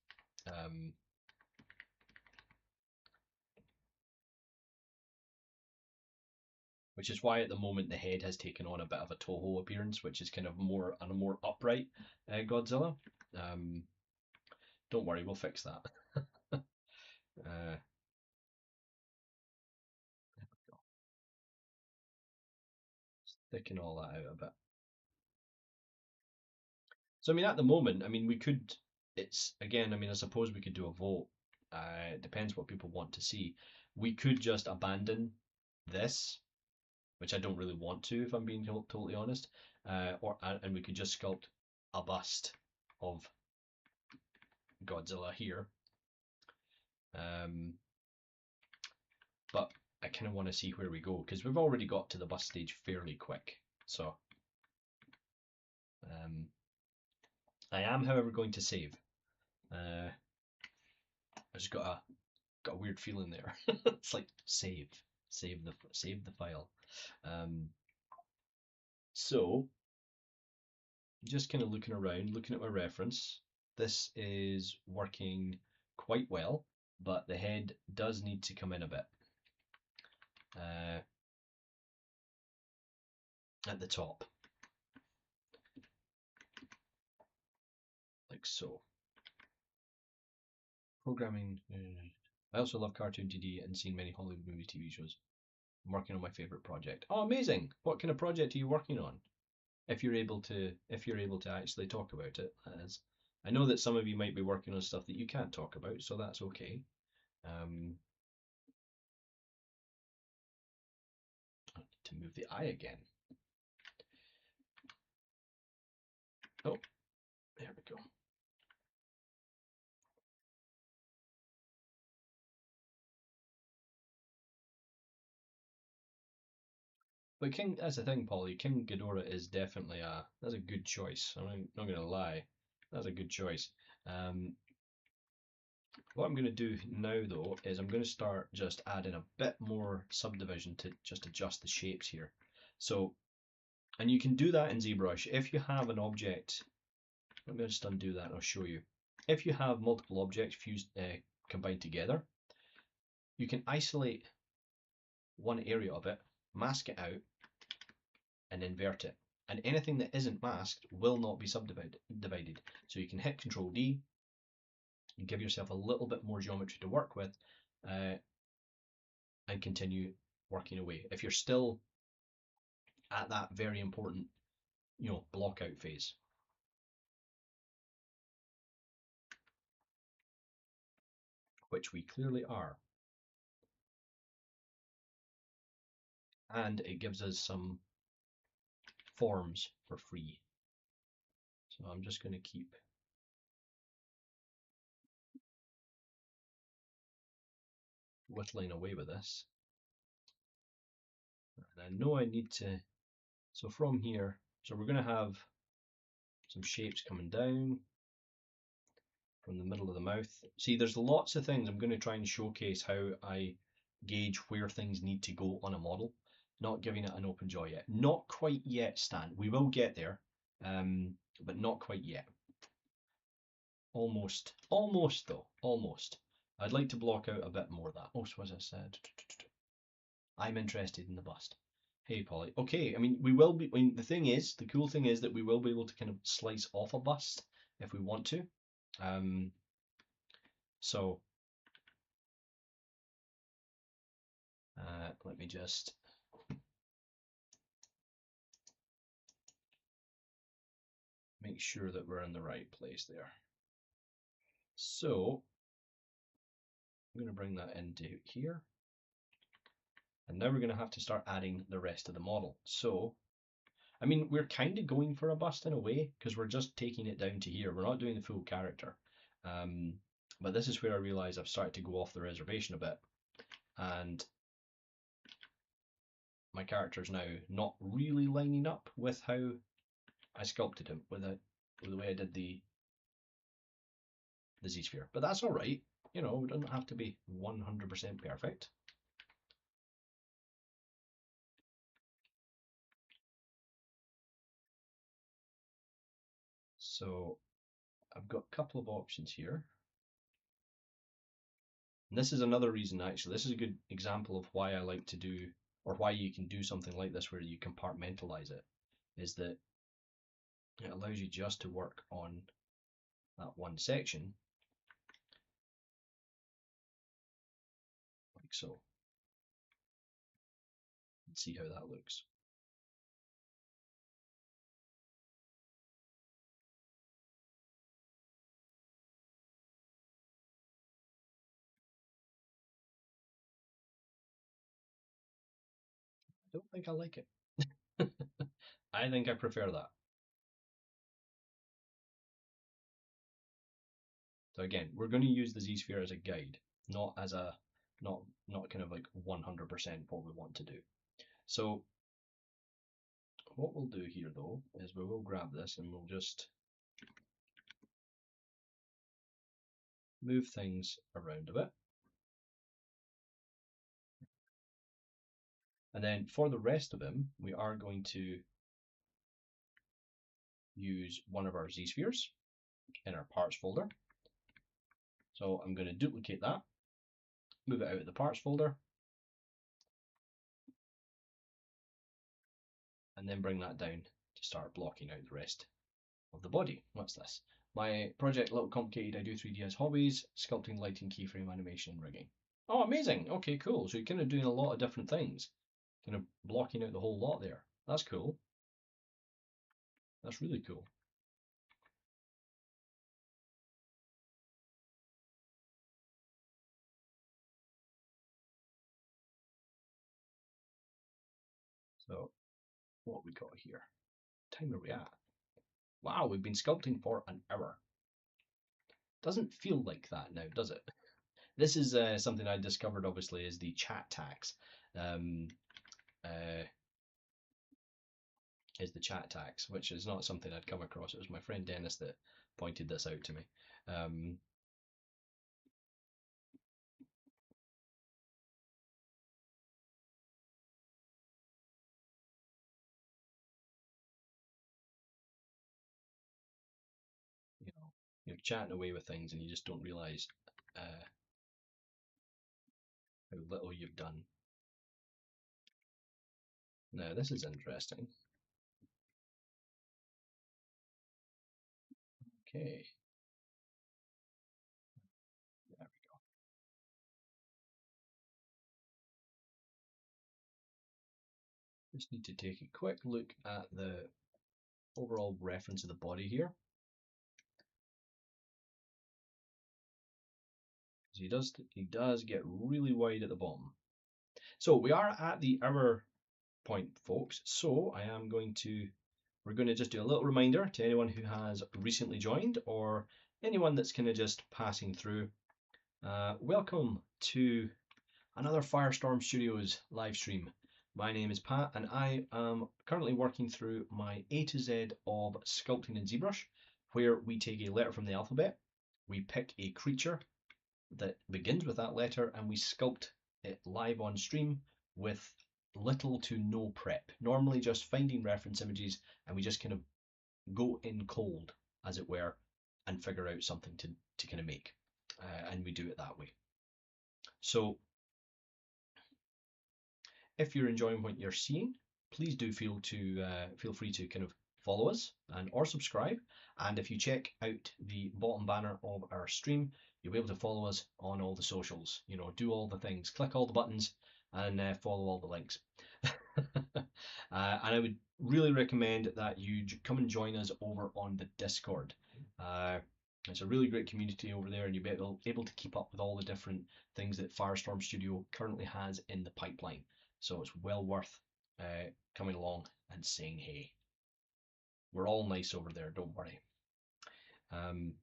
which is why at the moment the head has taken on a bit of a Toho appearance, which is kind of more a more upright Godzilla. Um, don't worry, we'll fix that. Uh, Sticking all that out a bit. So I mean, at the moment, I mean, we could. It's again. I mean, I suppose we could do a vote. It depends what people want to see. We could just abandon this, which I don't really want to, if I'm being totally honest. Or and we could just sculpt a bust of Godzilla here. Um, but I kind of want to see where we go because we've already got to the bust stage fairly quick. So um, I am, however, going to save. I just got a weird feeling there. It's like save the file. Um, so just kind of looking around, looking at my reference. This is working quite well, but the head does need to come in a bit at the top, like so. Programming. I also love cartoon 2D and seen many Hollywood movie TV shows. I'm working on my favorite project. Oh, amazing! What kind of project are you working on? If you're able to actually talk about it, as I know that some of you might be working on stuff that you can't talk about, so that's okay. Um, I need to move the eye again. Oh, there we go. But King, that's the thing, Polly. King Ghidorah is definitely that's a good choice. I'm not gonna lie, that's a good choice. Um, what I'm gonna do now though is I'm gonna start just adding a bit more subdivision to just adjust the shapes here. So, and you can do that in ZBrush if you have an object. Let me just undo that and I'll show you. If you have multiple objects fused combined together, you can isolate one area of it, mask it out, and invert it. And anything that isn't masked will not be subdivided. So you can hit Control D and give yourself a little bit more geometry to work with, uh, and continue working away. If you're still at that very important, block out phase. Which we clearly are. And it gives us some forms for free. So I'm just going to keep whittling away with this. And I know I need to, so from here, so we're going to have some shapes coming down from the middle of the mouth. See, there's lots of things. I'm going to try and showcase how I gauge where things need to go on a model, not giving it an open jaw yet. Not quite yet, Stan. We will get there, but not quite yet. Almost, almost though, almost. I'd like to block out a bit more of that. Oh, so as I said, I'm interested in the bust. Hey, Polly. Okay, I mean, we will be. I mean, the cool thing is that we will be able to kind of slice off a bust if we want to. So let me just make sure that we're in the right place there. So I'm going to bring that into here. And now we're going to have to start adding the rest of the model. So, I mean, we're kind of going for a bust in a way because we're just taking it down to here. We're not doing the full character. But this is where I realize I've started to go off the reservation a bit. And my character's now not really lining up with how I sculpted him, with the way I did the Z-sphere. But that's all right. It doesn't have to be 100% perfect. So I've got a couple of options here. And this is another reason, actually. This is a good example of why I like to do or why you can do something like this where you compartmentalize it, is that it allows you just to work on that one section, like so, and see how that looks. I don't think I like it. I think I prefer that. So again, we're going to use the Z-sphere as a guide, not as a not kind of like 100% what we want to do. So what we'll do here though is we will grab this and we'll just move things around a bit. And then for the rest of him, we are going to use one of our Z-spheres in our parts folder. So I'm going to duplicate that, move it out of the parts folder, and then bring that down to start blocking out the rest of the body. What's this? My project, a little complicated. I do 3D as hobbies, sculpting, lighting, keyframe, animation, and rigging. Oh, amazing. Okay, cool. So you're kind of doing a lot of different things, kind of blocking out the whole lot there. That's cool. That's really cool. So what we got here? Time are we at? Wow, we've been sculpting for an hour. Doesn't feel like that now, does it? This is something I discovered, obviously, is the chat tax. Um, uh, is the chat tax, which is not something I'd come across. It was my friend Dennis that pointed this out to me. Um, you know, you're chatting away with things and you just don't realize how little you've done. Now, this is interesting. Okay, there we go. Just need to take a quick look at the overall reference of the body here. He does get really wide at the bottom. So we are at the hour point, folks. So we're going to just do a little reminder to anyone who has recently joined or anyone that's kind of just passing through. Welcome to another Firestorm Studios live stream. My name is Pat and I am currently working through my A to Z of Sculpting in Zbrush, where we take a letter from the alphabet, we pick a creature that begins with that letter and we sculpt it live on stream with little to no prep. Normally just finding reference images and we just kind of go in cold, as it were, and figure out something to kind of make. And we do it that way. So if you're enjoying what you're seeing, please do feel free to kind of follow us and or subscribe. And if you check out the bottom banner of our stream, you'll be able to follow us on all the socials. You know, do all the things, click all the buttons, and follow all the links. And I would really recommend that you come and join us over on the Discord. It's a really great community over there, and you'll be able to keep up with all the different things that Firestorm Studio currently has in the pipeline. So it's well worth coming along and saying hey. We're all nice over there, don't worry. Um,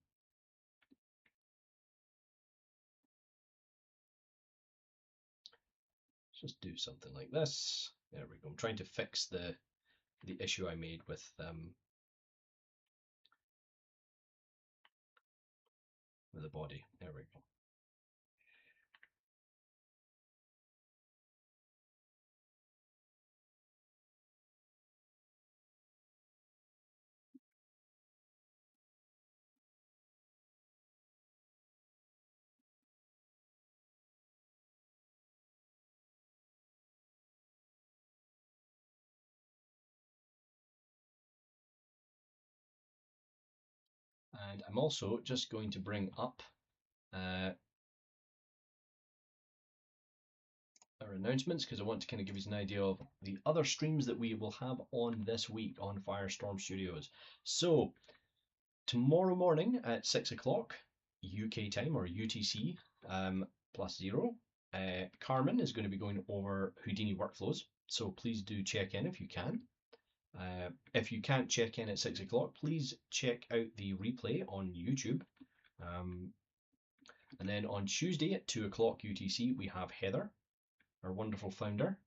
let's just do something like this. There we go. I'm trying to fix the issue I made with the body. There we go. And I'm also just going to bring up our announcements because I want to kind of give you an idea of the other streams that we will have on this week on Firestorm Studios. So tomorrow morning at 6 o'clock UK time or UTC +0, Carmen is going to be going over Houdini workflows. So please do check in if you can. If you can't check in at 6 o'clock, please check out the replay on YouTube. And then on Tuesday at 2 o'clock UTC, we have Heather, our wonderful founder,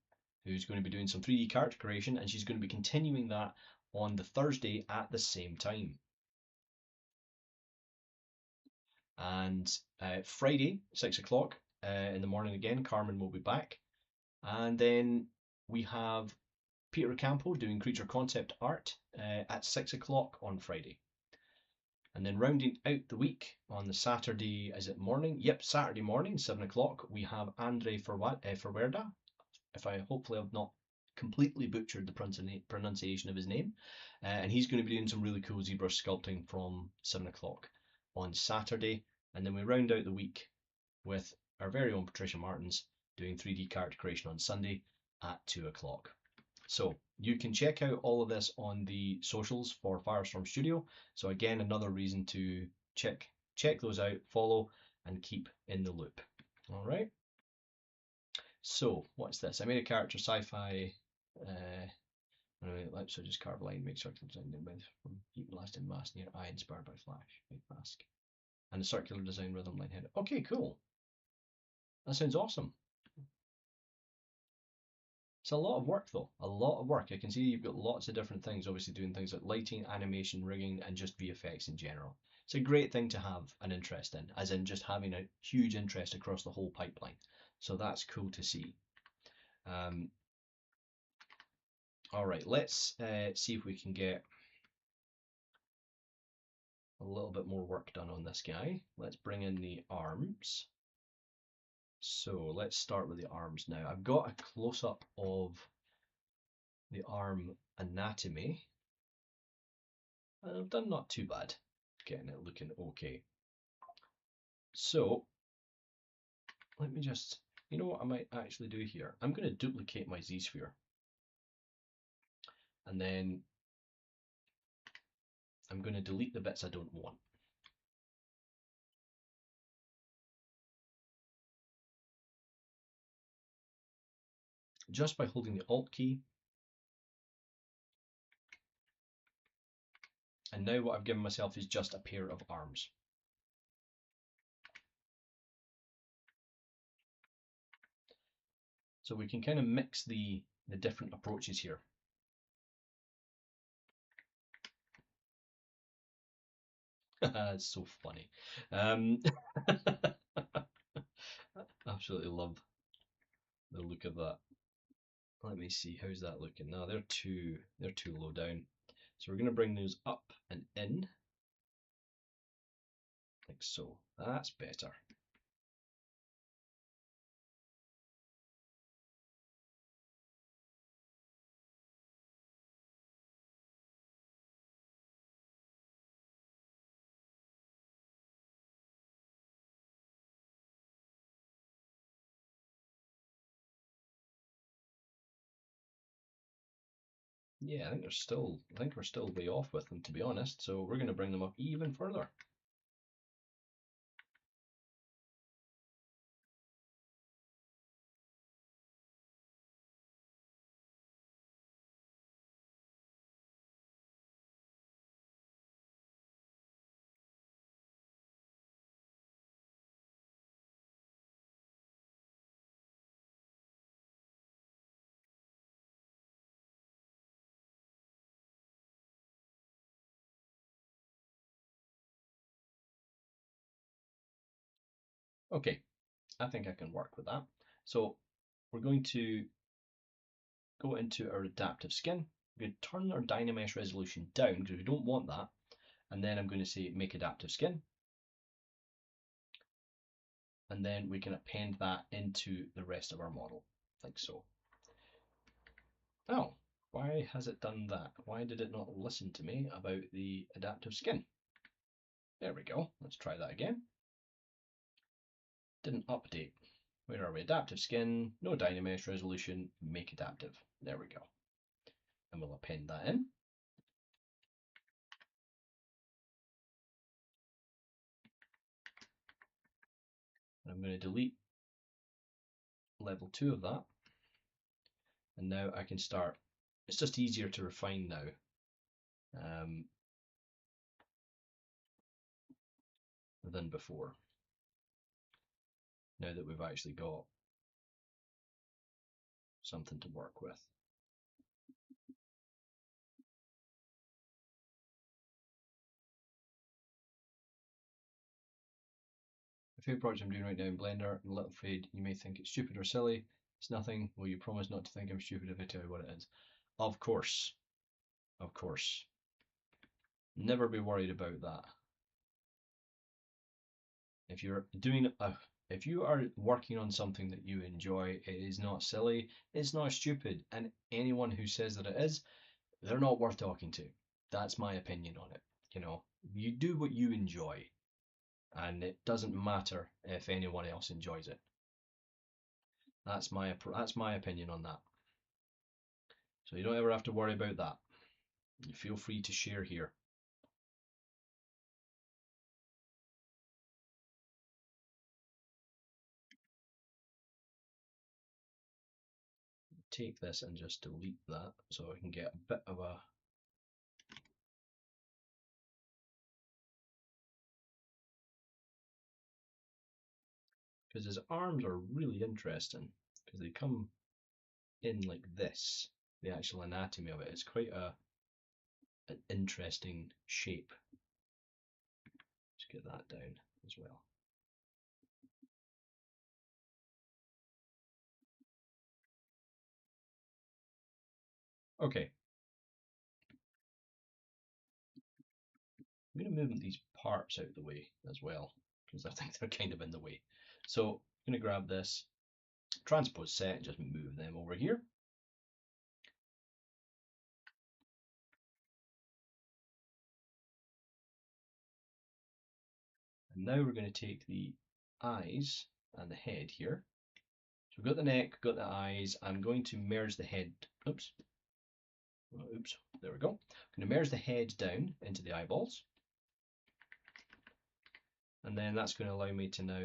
who's going to be doing some 3D character creation, and she's going to be continuing that on the Thursday at the same time. And Friday, 6 o'clock in the morning again, Carmen will be back. And then we have Peter Campo doing creature concept art at 6 o'clock on Friday. And then rounding out the week on the Saturday, is it morning? Yep, Saturday morning, 7 o'clock, we have Andre Ferwerda. If I hopefully have not completely butchered the pronunciation of his name. And he's going to be doing some really cool Zbrush sculpting from 7 o'clock on Saturday. And then we round out the week with our very own Patricia Martins doing 3D character creation on Sunday at 2 o'clock. So you can check out all of this on the socials for Firestorm Studio. So again, another reason to check those out, follow, and keep in the loop. All right. So what's this? I made a character sci-fi. So just carve a line, make circular design from heat blast and mask near eye inspired by flash. Make mask. And a circular design rhythm line head. Okay, cool. That sounds awesome. It's a lot of work though, a lot of work. I can see you've got lots of different things, obviously doing things like lighting, animation, rigging, and just VFX in general. It's a great thing to have an interest in, as in just having a huge interest across the whole pipeline. So that's cool to see. All right, let's see if we can get a little bit more work done on this guy. Let's bring in the arms. So let's start with the arms now. I've got a close-up of the arm anatomy. And I've done not too bad, getting it looking okay. So let me just, you know what I might actually do here? I'm going to duplicate my Z-sphere. And then I'm going to delete the bits I don't want. Just by holding the Alt key. And now what I've given myself is just a pair of arms. So we can kind of mix the different approaches here. It's so funny. Absolutely love the look of that. Let me see, how's that looking? No, they're too low down. So we're going to bring those up and in, like so. That's better. Yeah, I think we're still way off with them, to be honest. So we're going to bring them up even further. Okay, I think I can work with that. So we're going to go into our adaptive skin. We're going to turn our Dynamesh resolution down because we don't want that. And then I'm going to say make adaptive skin. And then we can append that into the rest of our model, like so. Oh, why has it done that? Why did it not listen to me about the adaptive skin? There we go. Let's try that again. Didn't update. Where are we? Adaptive skin, no Dynamesh resolution, make adaptive. There we go. And we'll append that in. And I'm going to delete level 2 of that. And now I can start. It's just easier to refine now. Than before. Now that we've actually got something to work with. The favorite project I'm doing right now in Blender, and a little afraid you may think it's stupid or silly. It's nothing. Will you promise not to think I'm stupid if I tell you what it is? Of course. Of course. Never be worried about that. If you are working on something that you enjoy, it is not silly, it's not stupid, and anyone who says that it is, they're not worth talking to. That's my opinion on it. You do what you enjoy, and it doesn't matter if anyone else enjoys it. That's my opinion on that. So you don't ever have to worry about that. You feel free to share here. Take this and just delete that so I can get a bit of a because his arms are really interesting because they come in like this. The actual anatomy of it is quite an interesting shape. Let's get that down as well. Okay. I'm going to move these parts out of the way as well because I think they're kind of in the way. So I'm going to grab this transpose set and just move them over here. And now we're going to take the eyes and the head here. So we've got the neck, got the eyes. I'm going to merge the head. Oops. Oops. There we go. I'm going to merge the head down into the eyeballs. And then that's going to allow me to now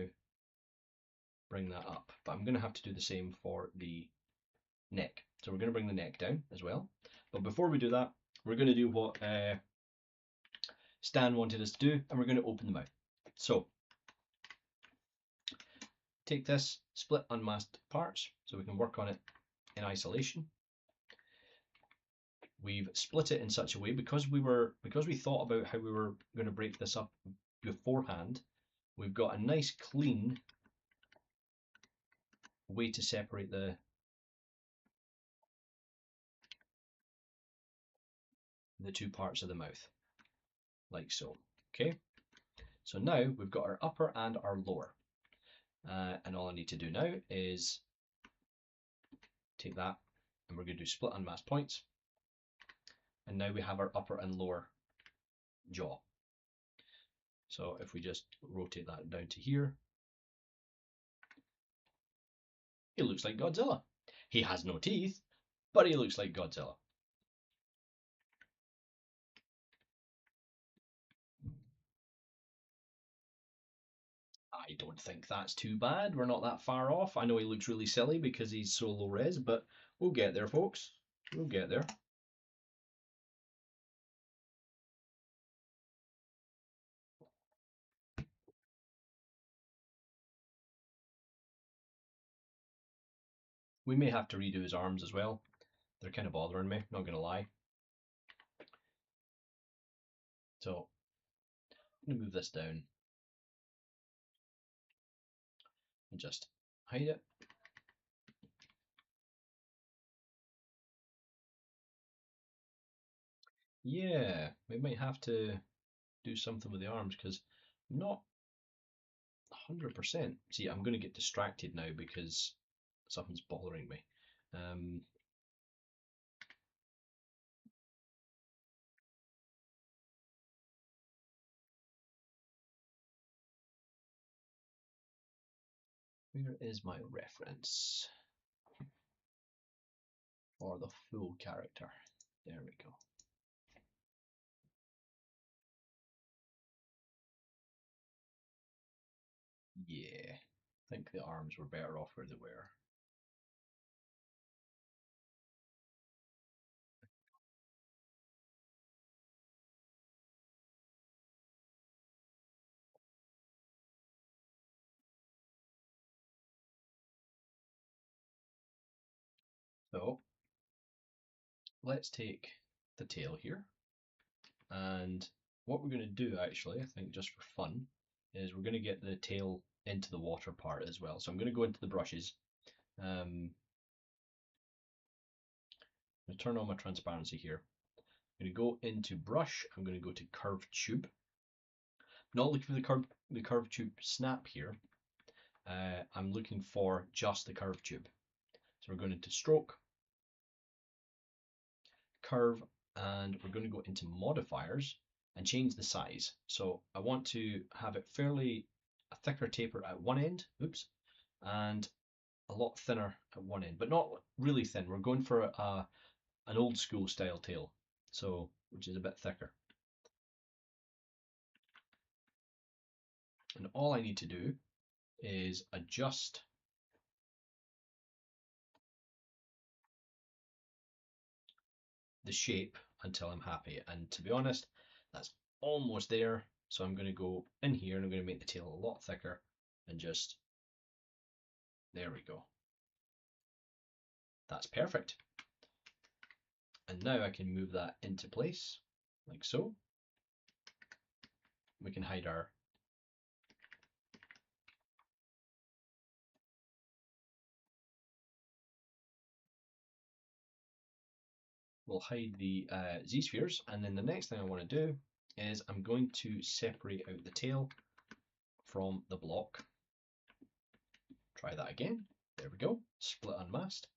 bring that up. But I'm going to have to do the same for the neck. So we're going to bring the neck down as well. But before we do that, we're going to do what Stan wanted us to do, and we're going to open the mouth. So take this, split unmasked parts, so we can work on it in isolation. We've split it in such a way because we thought about how we were going to break this up beforehand. We've got a nice clean way to separate the two parts of the mouth, like so. Okay, so now we've got our upper and our lower, and all I need to do now is take that, and we're going to do split unmasked points, and now we have our upper and lower jaw. So if we just rotate that down to here, he looks like Godzilla. He has no teeth, but he looks like Godzilla. I don't think that's too bad. We're not that far off. I know he looks really silly because he's so low res, but we'll get there, folks. We'll get there. We may have to redo his arms as well. They're kind of bothering me, not gonna lie. So I'm gonna move this down and just hide it. Yeah, we might have to do something with the arms because I'm not 100%. See, I'm gonna get distracted now because something's bothering me. Where is my reference for the full character? There we go. Yeah, I think the arms were better off where they were. So let's take the tail here, and what we're going to do actually, I think just for fun, is we're going to get the tail into the water part as well. So I'm going to go into the brushes. I'm going to turn on my transparency here. I'm going to go into brush. I'm going to go to curved tube. Not looking for the curved tube snap here. I'm looking for just the curved tube. So we're going into stroke, curve, and we're going to go into modifiers and change the size. So I want to have it fairly a thicker taper at one end, oops, and a lot thinner at one end, but not really thin. We're going for an old school style tail, so which is a bit thicker. And all I need to do is adjust the shape until I'm happy. And to be honest, that's almost there. So I'm going to go in here and I'm going to make the tail a lot thicker and just, there we go. That's perfect. And now I can move that into place like so. We can hide our we'll hide the Z-spheres, and then the next thing I want to do is I'm going to separate out the tail from the block. Try that again. There we go. Split unmasked.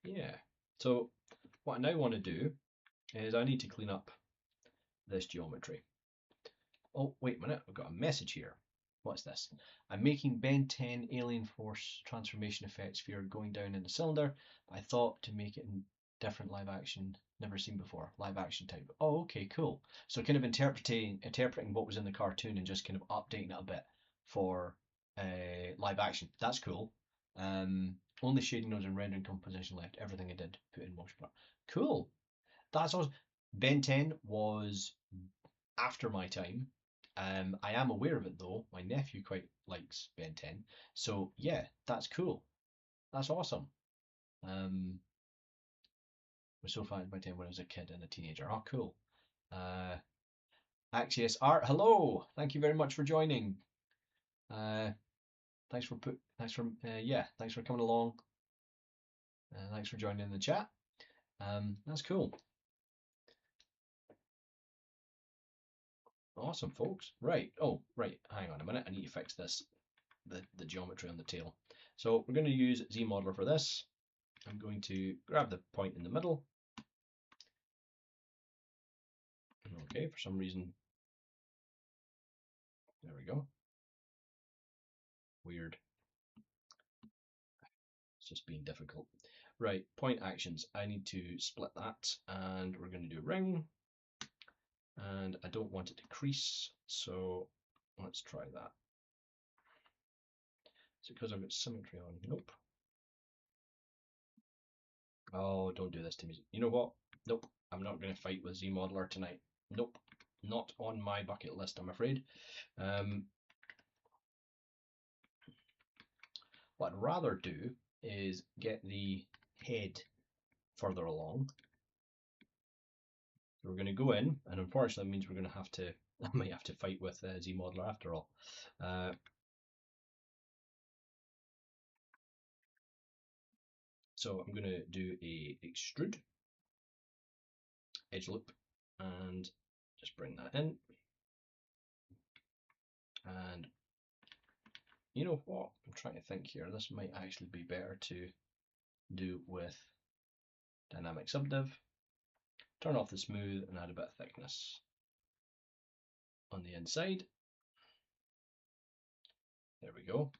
Yeah. So what I now want to do is I need to clean up this geometry. Oh, wait a minute. I've got a message here. What's this? I'm making Ben 10 Alien Force transformation effect sphere going down in the cylinder. I thought to make it in different live action, never seen before, live action type. Oh, okay, cool. So kind of interpreting what was in the cartoon and just kind of updating it a bit for live action. That's cool. Only shading nodes and rendering composition left. Everything I did put in motion. Cool. That's awesome. Ben 10 was after my time. I am aware of it though. My nephew quite likes Ben 10. So yeah, that's cool. That's awesome. Was so fascinated by 10 when I was a kid and a teenager. Oh, cool. Axios Art, hello. Thank you very much for joining. Thanks for coming along. Thanks for joining in the chat. That's cool. Awesome, folks. Right. Oh, right. Hang on a minute. I need to fix this, the geometry on the tail. So we're going to use ZModeler for this. I'm going to grab the point in the middle. Okay, for some reason. There we go. Weird. It's just being difficult. Right, point actions. I need to split that, and we're going to do ring. And I don't want it to crease, so let's try that. Is it because I've got symmetry on? Nope. Oh, don't do this to me. You know what? Nope. I'm not going to fight with ZModeler tonight. Nope. Not on my bucket list, I'm afraid. What I'd rather do is get the head further along. So we're going to go in, and unfortunately it means we're going to have to, I might have to fight with ZModeler after all. So I'm going to do a extrude, edge loop, and just bring that in. And you know what? I'm trying to think here. This might actually be better to do with dynamic subdiv. Turn off the smooth and add a bit of thickness on the inside. There we go.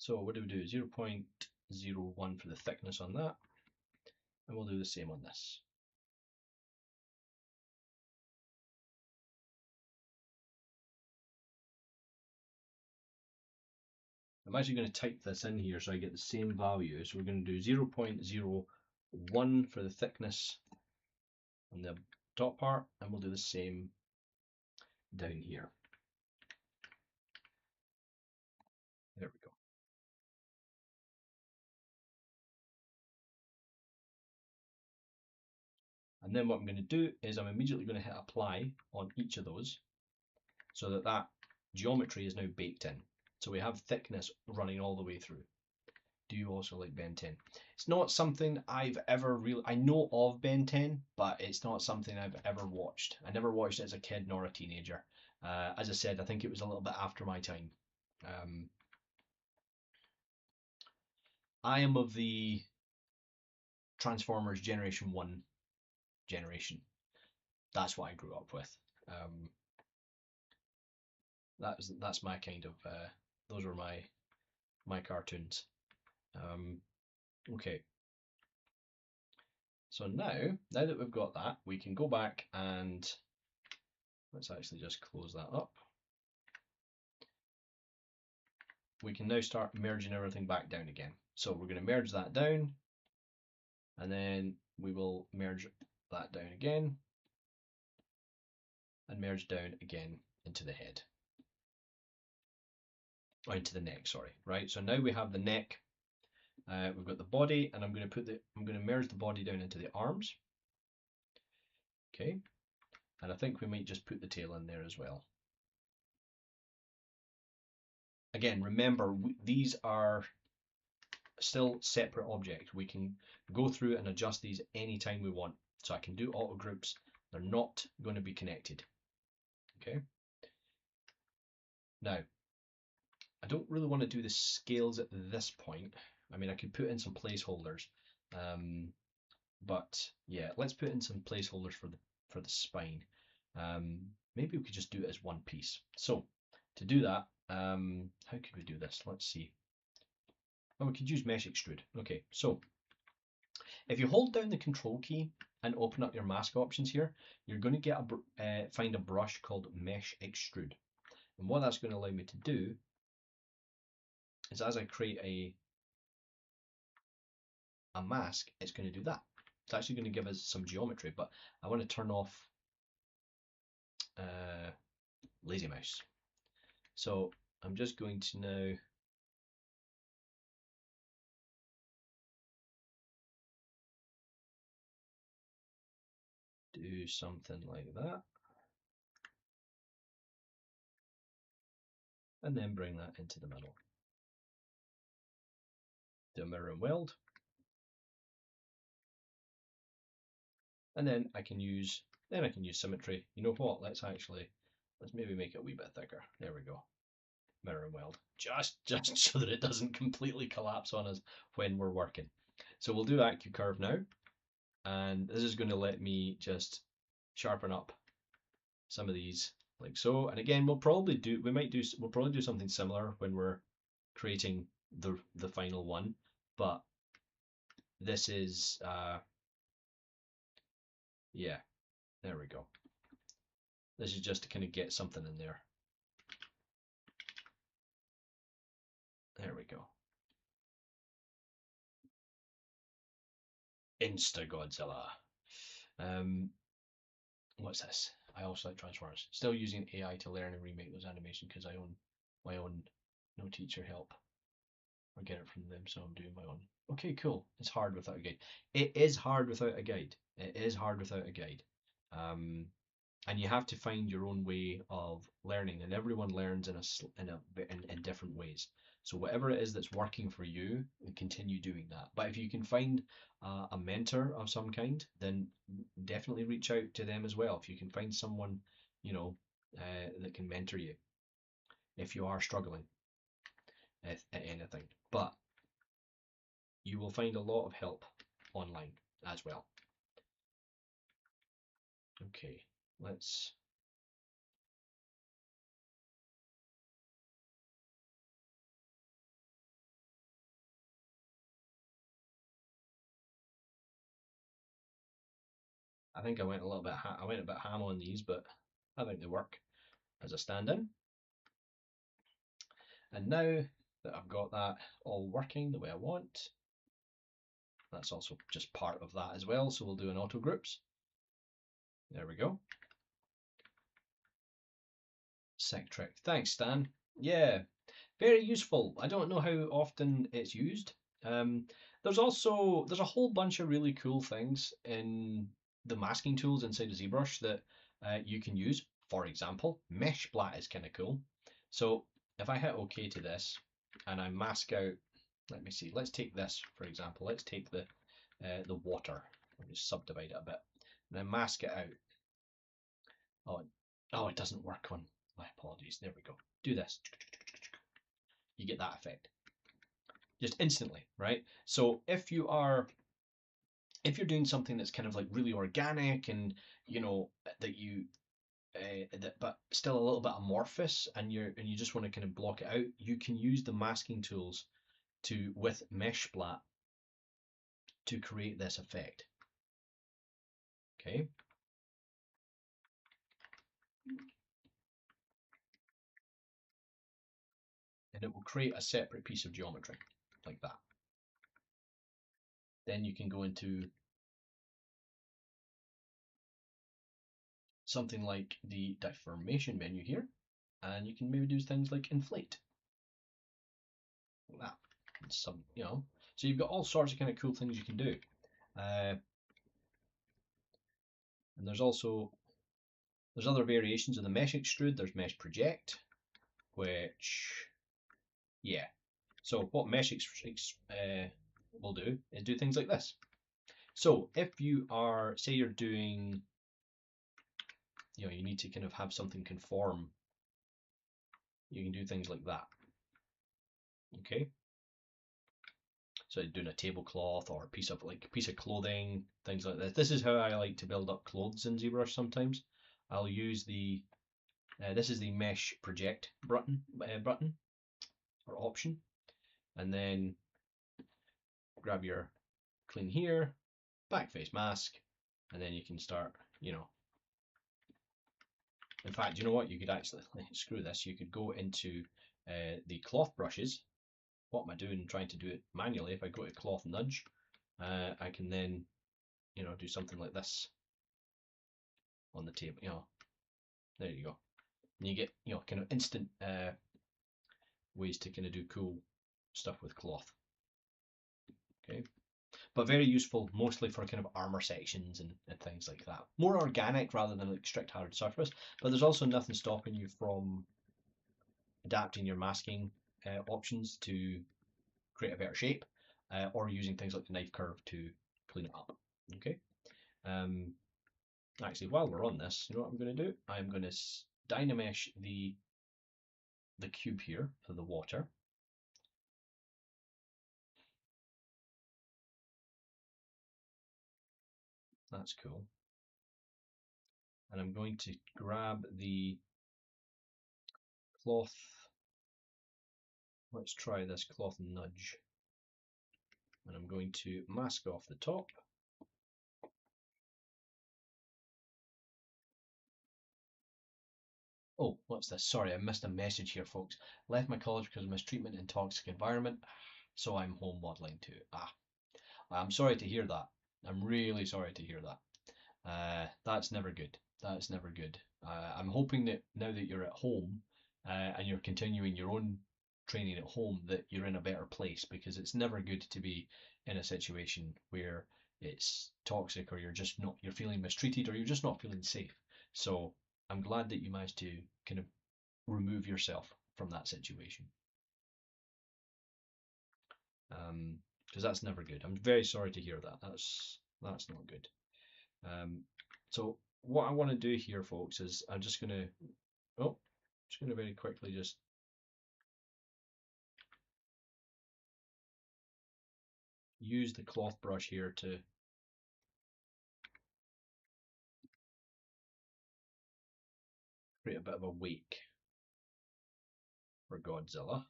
So what do we do? 0.01 for the thickness on that, and we'll do the same on this. I'm actually going to type this in here so I get the same value. So we're going to do 0.01 for the thickness on the top part, and we'll do the same down here. There we go. And then what I'm going to do is I'm immediately going to hit apply on each of those so that that geometry is now baked in. So we have thickness running all the way through. Do you also like Ben 10? It's not something I've ever really, I know of Ben 10, but it's not something I've ever watched. I never watched it as a kid nor a teenager. As I said, I think it was a little bit after my time. I am of the Transformers Generation 1 generation. That's what I grew up with. That's my kind of, those were my cartoons. Okay. So now that we've got that, we can go back and let's actually just close that up. We can now start merging everything back down again. So we're going to merge that down, and then we will merge that down again, and merge down again into the head. Or into the neck, sorry. Right, so now we have the neck. We've got the body, and I'm going to merge the body down into the arms. Okay, and I think we might just put the tail in there as well. Again, remember, these are still separate objects. We can go through and adjust these anytime we want. So I can do auto groups. They're not going to be connected. Okay. Now, I don't really want to do the scales at this point. I mean, I could put in some placeholders, but yeah, let's put in some placeholders for the spine. Maybe we could just do it as one piece. So to do that, how could we do this? Let's see. Oh, we could use mesh extrude. Okay, so if you hold down the control key and open up your mask options here, you're going to get find a brush called mesh extrude. And what that's going to allow me to do is as I create a mask, it's going to do that. It's actually going to give us some geometry, but I want to turn off lazy mouse. So I'm just going to now do something like that, and then bring that into the middle. Do a mirror and weld, and then I can use symmetry. You know what? Let's maybe make it a wee bit thicker. There we go. Mirror and weld, just so that it doesn't completely collapse on us when we're working. So we'll do AccuCurve now, and this is going to let me just sharpen up some of these like so. And again, we'll probably do something similar when we're creating the final one, but this is yeah, there we go. This is just to kind of get something in there. There we go. Insta Godzilla. What's this? I also like Transformers. Still using AI to learn and remake those animations because I own my own no teacher help or get it from them, so I'm doing my own. Okay, cool. It's hard without a guide. It is hard without a guide. It is hard without a guide. And you have to find your own way of learning, and everyone learns in different ways. So whatever it is that's working for you, continue doing that. But if you can find a mentor of some kind, then definitely reach out to them as well. If you can find someone, that can mentor you if you are struggling at anything. But you will find a lot of help online as well. Okay, let's I think I went a little bit I went a bit ham on these, but I think they work as a stand-in. And now that I've got that all working the way I want, that's also just part of that as well. So we'll do an auto groups. There we go. Sick trick. Thanks, Stan. Yeah, very useful. I don't know how often it's used. Um, there's a whole bunch of really cool things in the masking tools inside of ZBrush that you can use. For example, mesh blat is kind of cool. So if I hit OK to this and I mask out, let me see. Let's take this for example. Let's take the water. I'll just subdivide it a bit and then mask it out. Oh, oh, it doesn't work on. My apologies. There we go. Do this. You get that effect just instantly, right? So if you're doing something that's kind of like really organic and you know that you but still a little bit amorphous and you just want to kind of block it out, you can use the masking tools to with mesh splat to create this effect. Okay. And it will create a separate piece of geometry like that. Then you can go into something like the deformation menu here, and you can maybe do things like inflate, like that. And some, so you've got all sorts of kind of cool things you can do. And there's other variations of the mesh extrude. There's mesh project, which, yeah. So what mesh will do is do things like this. So if you are, say you're doing, you need to kind of have something conform, you can do things like that. Okay. So doing a tablecloth or a piece of clothing, things like this. This is how I like to build up clothes in ZBrush sometimes. I'll use this is the mesh project button or option, and then grab your clean here, backface mask, and then you can start, in fact, you know what, you could actually, screw this, you could go into the cloth brushes. What am I doing trying to do it manually? If I go to cloth nudge, I can then, do something like this on the table, there you go. And you get, kind of instant ways to kind of do cool stuff with cloth. Okay. But very useful mostly for kind of armor sections and things like that. More organic rather than like strict hard surface, but there's also nothing stopping you from adapting your masking options to create a better shape, or using things like the knife curve to clean it up. Okay. Actually, while we're on this, you know what I'm going to do? I'm going to dynamesh the cube here for the water. That's cool. And I'm going to grab the cloth. Let's try this cloth nudge. And I'm going to mask off the top. Oh, what's this? Sorry, I missed a message here, folks. Left my college because of mistreatment in toxic environment, so I'm home modeling too. I'm sorry to hear that. I'm really sorry to hear that. That's never good. That's never good. I'm hoping that now that you're at home and you're continuing your own training at home, that you're in a better place, because it's never good to be in a situation where it's toxic or you're feeling mistreated or you're just not feeling safe. So I'm glad that you managed to kind of remove yourself from that situation. Because that's never good. I'm very sorry to hear that. That's not good. So what I want to do here, folks, is I'm just going to very quickly just use the cloth brush here to create a bit of a wake for Godzilla.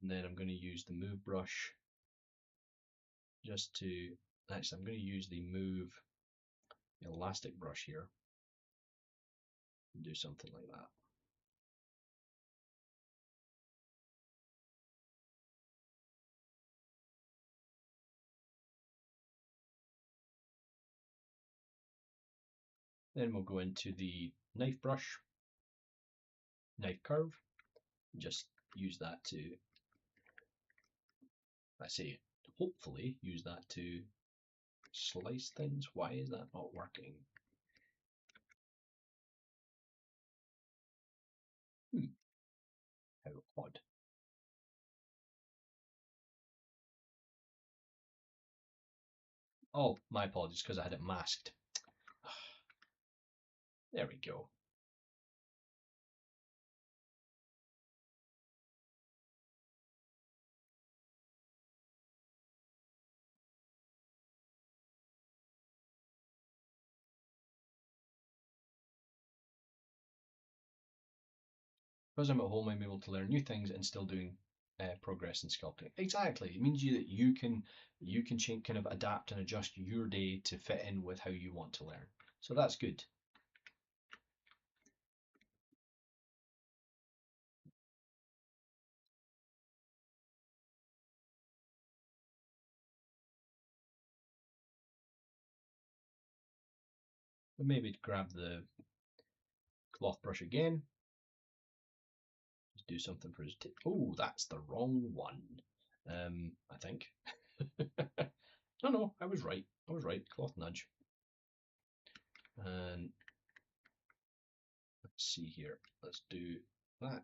And then I'm going to use the move brush just to, actually I'm going to use the move elastic brush here and do something like that. Then we'll go into the knife brush, knife curve, and just use that to, I say, hopefully use that to slice things. Why is that not working? How odd. Oh, my apologies, because I had it masked. There we go. Because I'm at home, I'm able to learn new things and still doing progress in sculpting. Exactly. It means that you can change, kind of adapt and adjust your day to fit in with how you want to learn. So that's good. And maybe grab the cloth brush again. Just do something for his tip. Oh, that's the wrong one. I think. No, I was right. I was right. Cloth nudge. And let's see here. Let's do that.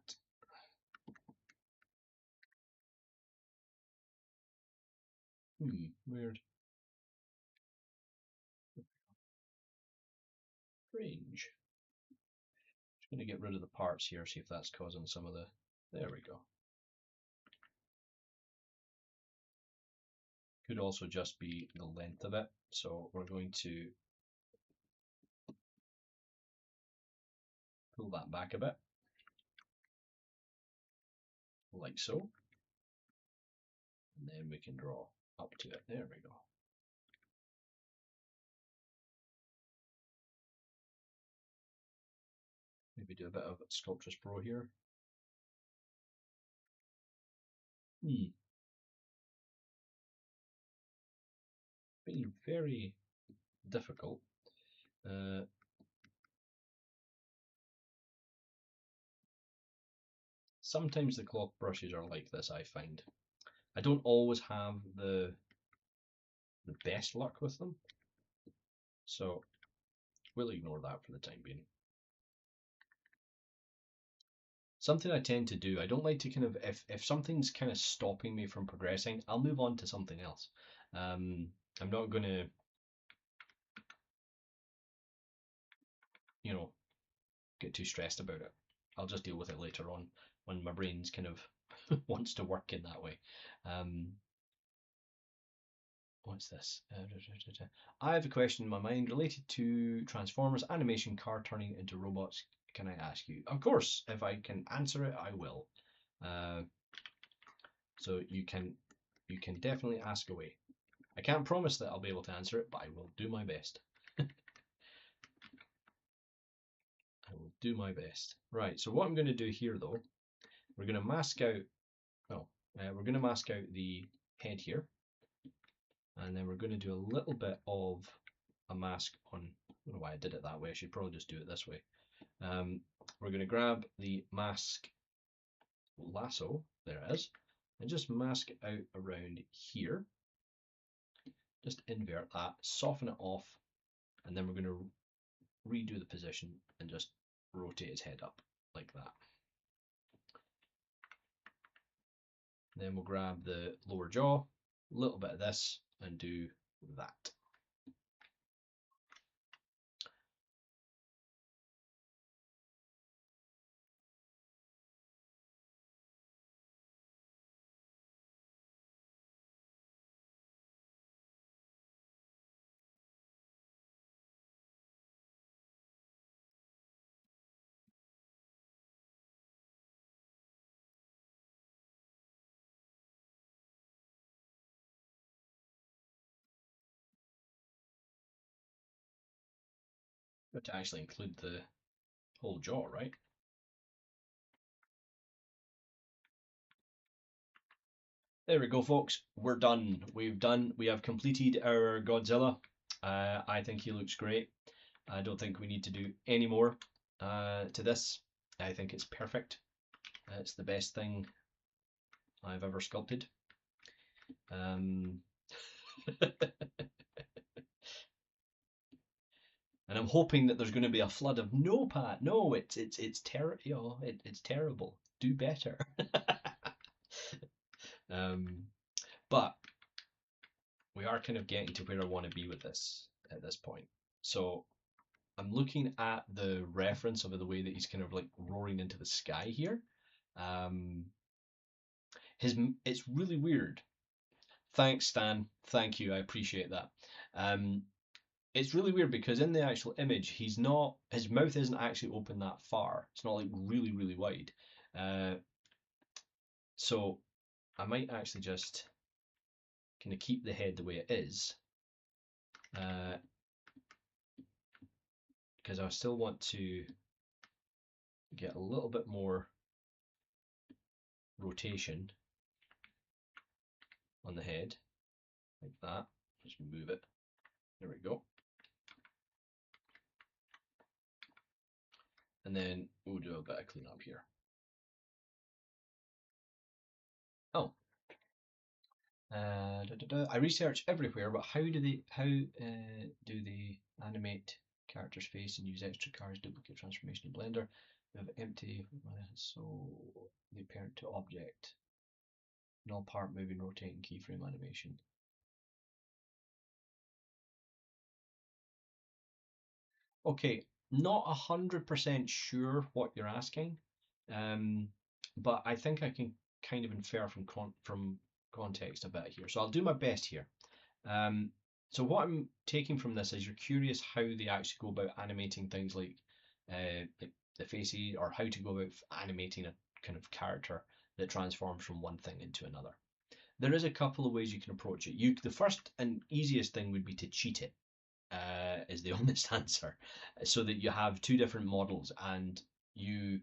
Weird. Strange. Just going to get rid of the parts here, see if that's causing some of the... There we go. Could also just be the length of it. So we're going to pull that back a bit, like so. And then we can draw up to it. There we go. Maybe do a bit of Sculptress Pro here. Being very difficult. Sometimes the cloth brushes are like this, I find. I don't always have the best luck with them, so we'll ignore that for the time being. Something I tend to do, I don't like to kind of, if something's kind of stopping me from progressing, I'll move on to something else. I'm not going to, get too stressed about it. I'll just deal with it later on when my brain's kind of wants to work in that way. What's this? I have a question in my mind related to Transformers animation car turning into robots. Can I ask you? Of course, if I can answer it, I will. So you can definitely ask away. I can't promise that I'll be able to answer it, but I will do my best. I will do my best. Right, so what I'm going to do here though, we're going to mask out, we're going to mask out the head here. And then we're going to do a little bit of a mask on, I don't know why I did it that way, I should probably just do it this way. We're going to grab the mask lasso, there it is, and just mask it out around here. Just invert that, soften it off, and then we're going to redo the position and just rotate his head up like that. Then we'll grab the lower jaw, a little bit of this, and do that. Got to actually include the whole jaw, right? There we go, folks. We're done. We have completed our Godzilla. I think he looks great. I don't think we need to do any more to this. I think it's perfect. It's the best thing I've ever sculpted. Um, and I'm hoping that there's going to be a flood of no, Pat, no, it's terrible. You know, it's terrible. Do better. um, but we are kind of getting to where I want to be with this at this point. So I'm looking at the reference of the way that he's kind of like roaring into the sky here. Um, his it's really weird. Thanks, Stan. Thank you. I appreciate that. Um, it's really weird because in the actual image, he's not. His mouth isn't actually open that far. It's not like really, really wide. Uh, so I might actually just kind of keep the head the way it is, because I still want to get a little bit more rotation on the head, like that. Just move it. There we go. And then we'll do a bit of cleanup here. Oh, I research everywhere, but how do they animate character's face and use extra cars, duplicate transformation in Blender? We have empty, so they parent to object, null part moving, rotating keyframe animation. Okay, not 100% sure what you're asking, um, but I think I can kind of infer from context a bit here. So I'll do my best here. So what I'm taking from this is you're curious how they actually go about animating things like the faces, or how to go about animating a kind of character that transforms from one thing into another. There is a couple of ways you can approach it. The first and easiest thing would be to cheat it, is the honest answer, so that you have two different models and you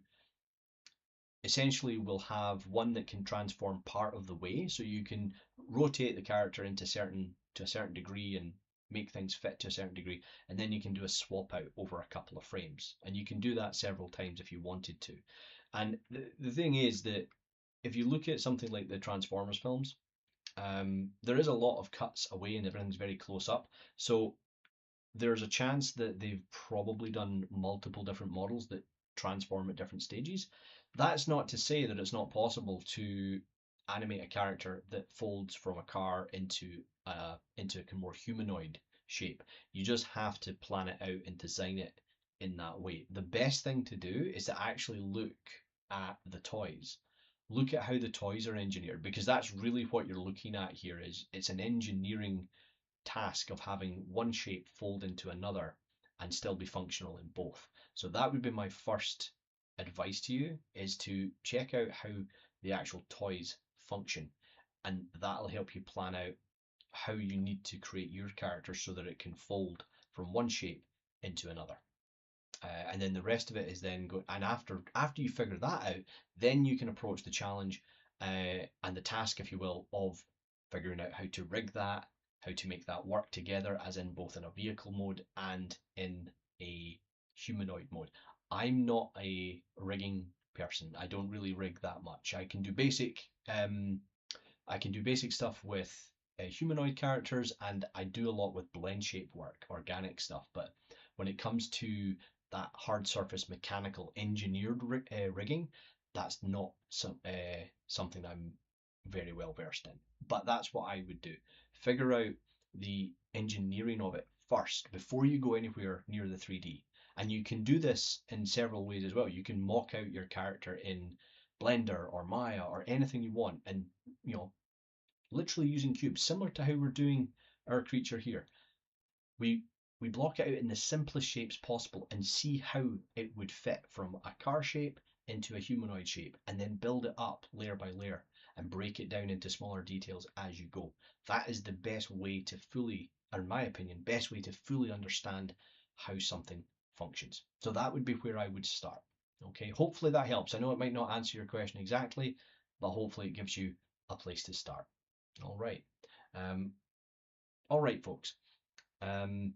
essentially will have one that can transform part of the way, so you can rotate the character into to a certain degree and make things fit to a certain degree, and then you can do a swap out over a couple of frames, and you can do that several times if you wanted to. And the thing is that if you look at something like the Transformers films, there is a lot of cuts away and everything's very close up, so there's a chance that they've probably done multiple different models that transform at different stages. That's not to say that it's not possible to animate a character that folds from a car into a more humanoid shape. You just have to plan it out and design it in that way. The best thing to do is to actually look at the toys. Look at how the toys are engineered, because that's really what you're looking at here. Is it's an engineering task of having one shape fold into another and still be functional in both. So that would be my first advice to you, is to check out how the actual toys function, and that'll help you plan out how you need to create your character so that it can fold from one shape into another. And then the rest of it is then go, and after you figure that out, then you can approach the challenge, and the task, if you will, of figuring out how to rig that, how to make that work together, as in both in a vehicle mode and in a humanoid mode. I'm not a rigging person. I don't really rig that much. I can do basic stuff with humanoid characters, and I do a lot with blend shape work, organic stuff. But when it comes to that hard surface mechanical engineered rigging, that's not something I'm very well versed in. But that's what I would do. Figure out the engineering of it first before you go anywhere near the 3D. And you can do this in several ways as well. You can mock out your character in Blender or Maya or anything you want, and you know, literally using cubes, similar to how we're doing our creature here. We we block it out in the simplest shapes possible and see how it would fit from a car shape into a humanoid shape, and then build it up layer by layer and break it down into smaller details as you go. That is the best way to fully, in my opinion, best way to fully understand how something functions. So that would be where I would start. Okay, hopefully that helps. I know it might not answer your question exactly, but hopefully it gives you a place to start. All right. Um, all right, folks. Um,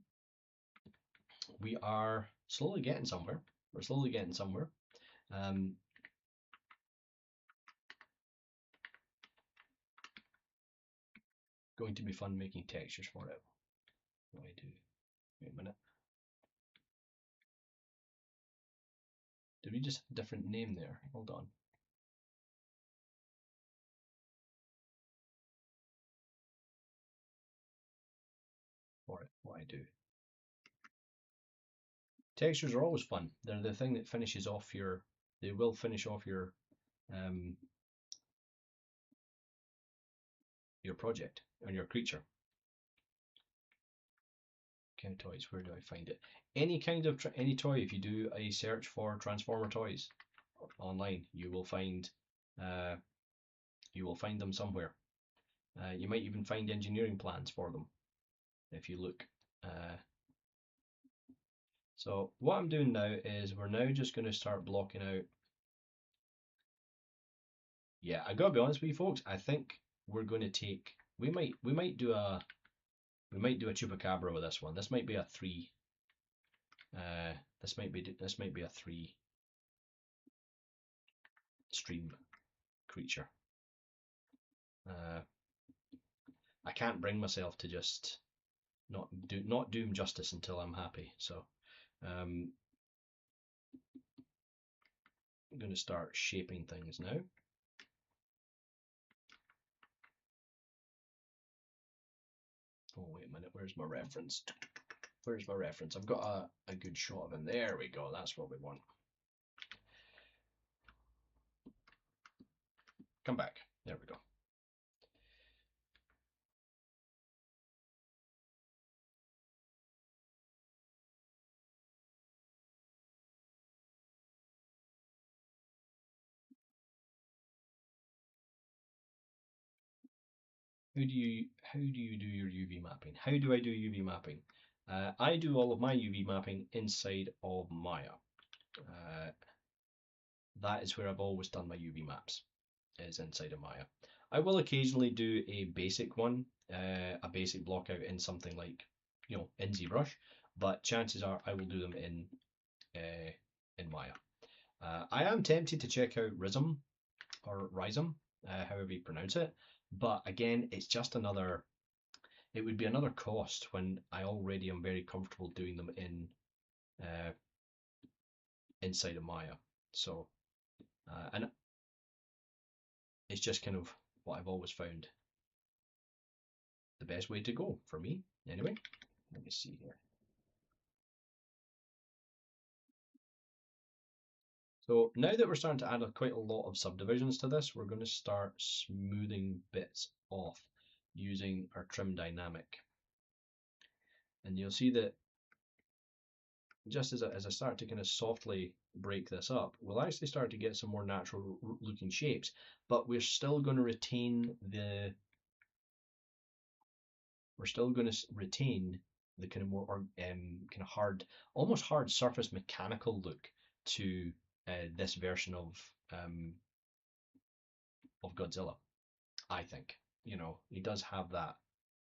we are slowly getting somewhere. We're slowly getting somewhere. Um, going to be fun making textures for it. What do I do? Wait a minute. Did we just have a different name there? Hold on. For it, what I do. Textures are always fun. They're the thing that finishes off your. They will finish off um, your project and your creature. Kind of toys. Where do I find it? Any kind of any toy. If you do a search for Transformer toys online, you will find them somewhere. You might even find engineering plans for them if you look. So what I'm doing now is we're now just going to start blocking out. Yeah, I gotta be honest with you folks. I think we're going to take. We might do a chupacabra with this one. This might be a 3. This might be a 3 stream creature. I can't bring myself to just not do him justice until I'm happy. So I'm going to start shaping things now. Oh wait a minute, where's my reference? Where's my reference? I've got a good shot of him. There we go. That's what we want. Come back. There we go. How do you do your UV mapping? How do I do UV mapping? I do all of my UV mapping inside of Maya. That is where I've always done my UV maps, is inside of Maya. I will occasionally do a basic one, a basic block out in something like, in Zbrush, but chances are I will do them in Maya. I am tempted to check out Rism or Rhizom, however you pronounce it, but again, it's just another. It would be another cost when I already am very comfortable doing them inside of Maya. So, and it's just kind of what I've always found the best way to go for me. Anyway, let me see here. So now that we're starting to add quite a lot of subdivisions to this, we're going to start smoothing bits off using our trim dynamic. And you'll see that just as I start to kind of softly break this up, we'll actually start to get some more natural looking shapes, but we're still going to retain the kind of more kind of hard, almost hard surface mechanical look to this version of Godzilla. I think he does have that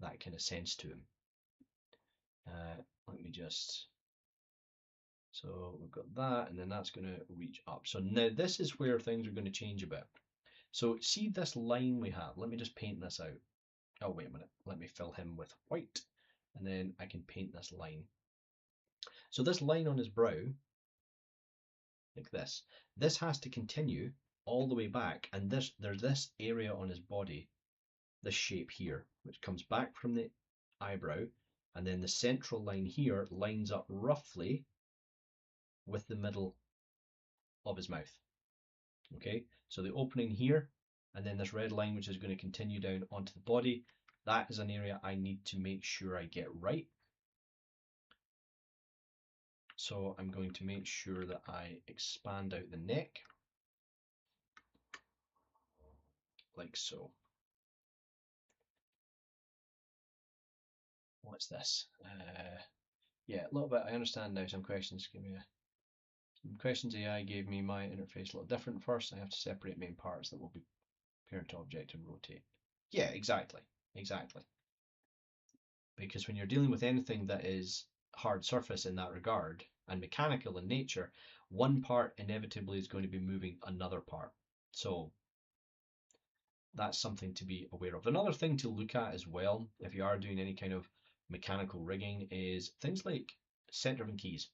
kind of sense to him. Let me just. So we've got that, and then that's going to reach up. So now this is where things are going to change a bit. So see this line we have. Let me just paint this out. Oh, wait a minute. Let me fill him with white, and then I can paint this line. So this line on his brow, like this has to continue all the way back, and there's this area on his body, this shape here, which comes back from the eyebrow, and then the central line here lines up roughly with the middle of his mouth. Okay, so the opening here, and then this red line, which is going to continue down onto the body, that is an area I need to make sure I get right. So I'm going to make sure that I expand out the neck, like so. What's this? Yeah, a little bit. I understand now. Some questions some questions AI gave me my interface a little different. First, I have to separate main parts that will be parent to object and rotate. Yeah, exactly, exactly. Because when you're dealing with anything that is hard surface in that regard and mechanical in nature, one part inevitably is going to be moving another part. So that's something to be aware of. Another thing to look at as well, if you are doing any kind of mechanical rigging, is things like set-driven keys.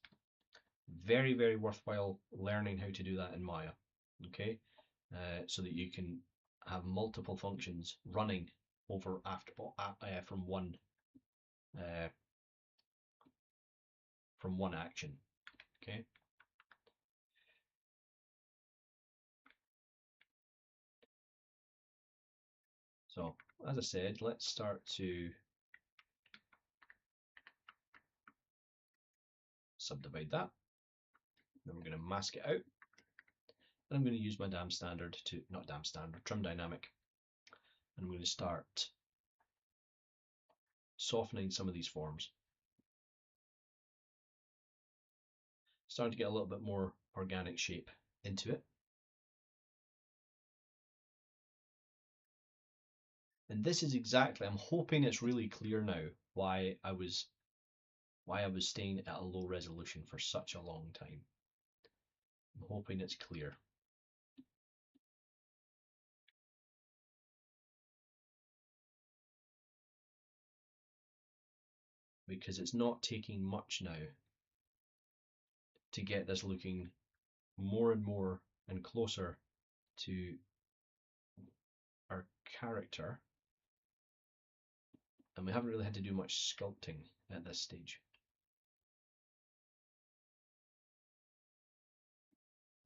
Very, very worthwhile learning how to do that in Maya, okay? So that you can have multiple functions running over uh, from one action, okay? So as I said, let's start to subdivide that. Then we're going to mask it out. And I'm going to use my trim dynamic. And I'm going to start softening some of these forms. Starting to get a little bit more organic shape into it. And this is exactly, I'm hoping it's really clear now why I was staying at a low resolution for such a long time. I'm hoping it's clear. Because it's not taking much now to get this looking more and more and closer to our character. And we haven't really had to do much sculpting at this stage.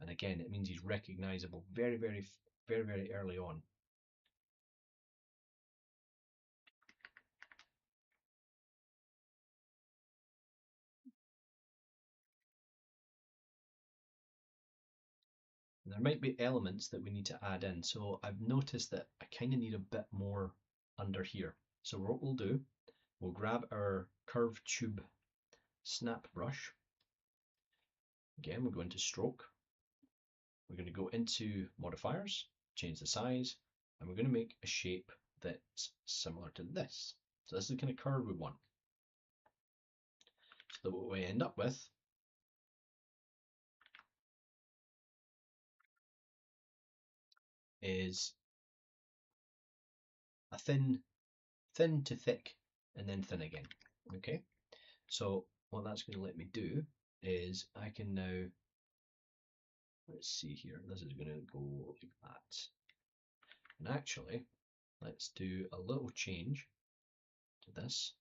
And again, it means he's recognizable very, very, very, very early on. And there might be elements that we need to add in. So I've noticed that I kind of need a bit more under here. So what we'll do, we'll grab our curved tube snap brush. Again, we'll go into stroke. We're going to go into modifiers, change the size, and we're going to make a shape that's similar to this. So this is the kind of curve we want. So that what we end up with is a thin to thick, and then thin again. Okay, so what that's going to let me do is I can now, let's see here, this is going to go like that. And actually, let's do a little change to this.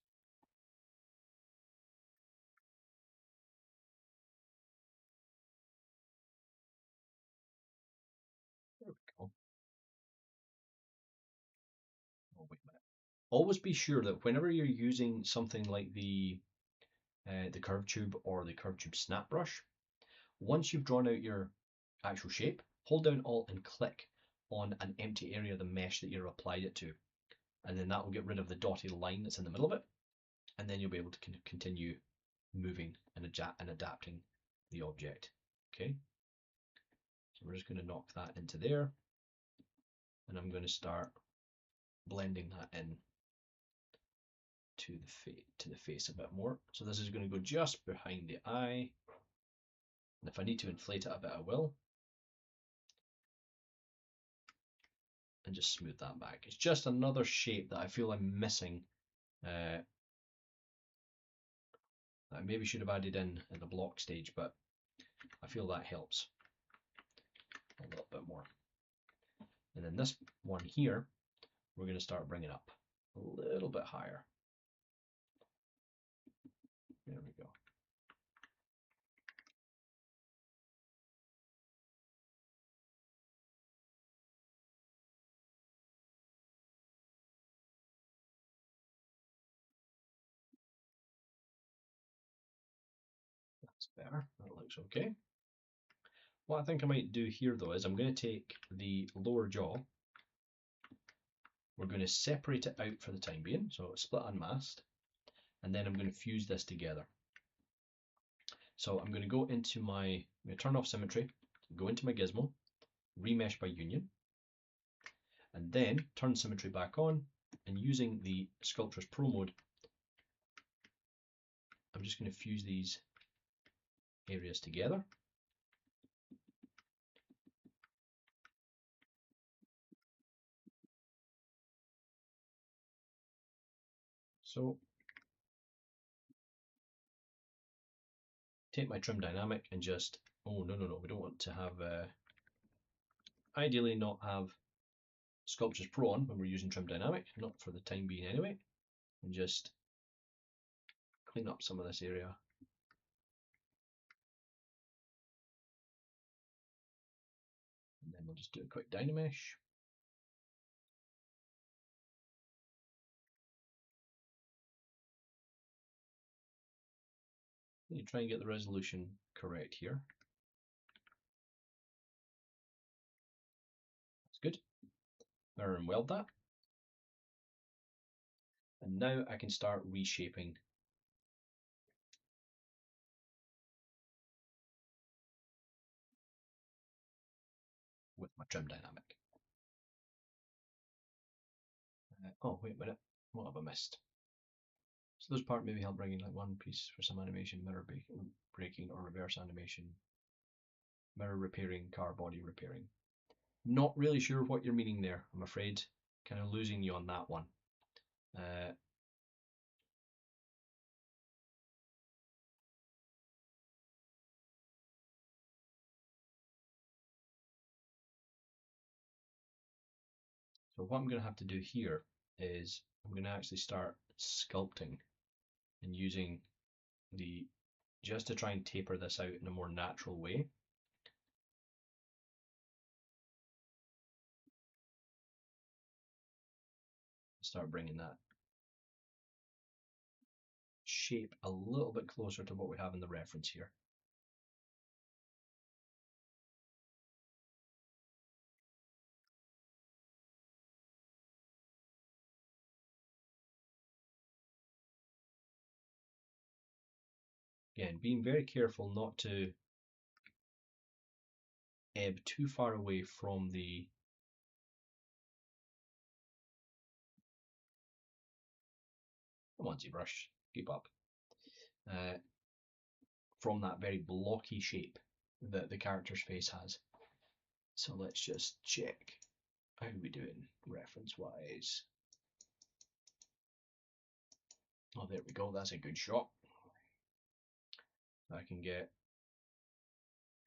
There we go. Oh, wait a minute. Always be sure that whenever you're using something like the curve tube or the curve tube snap brush, once you've drawn out your actual shape, hold down Alt and click on an empty area of the mesh that you've applied it to, and then that will get rid of the dotted line that's in the middle of it, and then you'll be able to continue moving and adapting the object. Okay, so we're just going to knock that into there, and I'm going to start blending that in to the face a bit more. So this is going to go just behind the eye, and if I need to inflate it a bit, I will. And just smooth that back. It's just another shape that I feel I'm missing, that I maybe should have added in at the block stage, but I feel that helps a little bit more. And then this one here, we're going to start bringing up a little bit higher. There we go. That's better. That looks okay. What I think I might do here though is I'm going to take the lower jaw. We're going to separate it out for the time being, so split unmasked, and then I'm going to fuse this together. So I'm going to go into I'm going to turn off symmetry, go into my gizmo, remesh by union, and then turn symmetry back on, and using the Sculptors Pro mode, I'm just going to fuse these areas together. So take my trim dynamic and just, oh no, we don't want to have, ideally not have Sculptures Pro on when we're using trim dynamic, not for the time being anyway, and just clean up some of this area. And then we'll just do a quick Dynamesh. You try and get the resolution correct here. That's good. Mirror and weld that. And now I can start reshaping with my trim dynamic. Oh, wait a minute. What have I missed? So this part maybe help bring in like one piece for some animation, mirror breaking or reverse animation, mirror repairing, car body repairing. Not really sure what you're meaning there, I'm afraid. Kind of losing you on that one. So what I'm going to have to do here is I'm going to actually start sculpting and using just to try and taper this out in a more natural way. Start bringing that shape a little bit closer to what we have in the reference here. Again, being very careful not to ebb too far away from the come on Zbrush, keep up. From that very blocky shape that the character's face has. So let's just check how are we doing reference wise. Oh, there we go, that's a good shot. I can get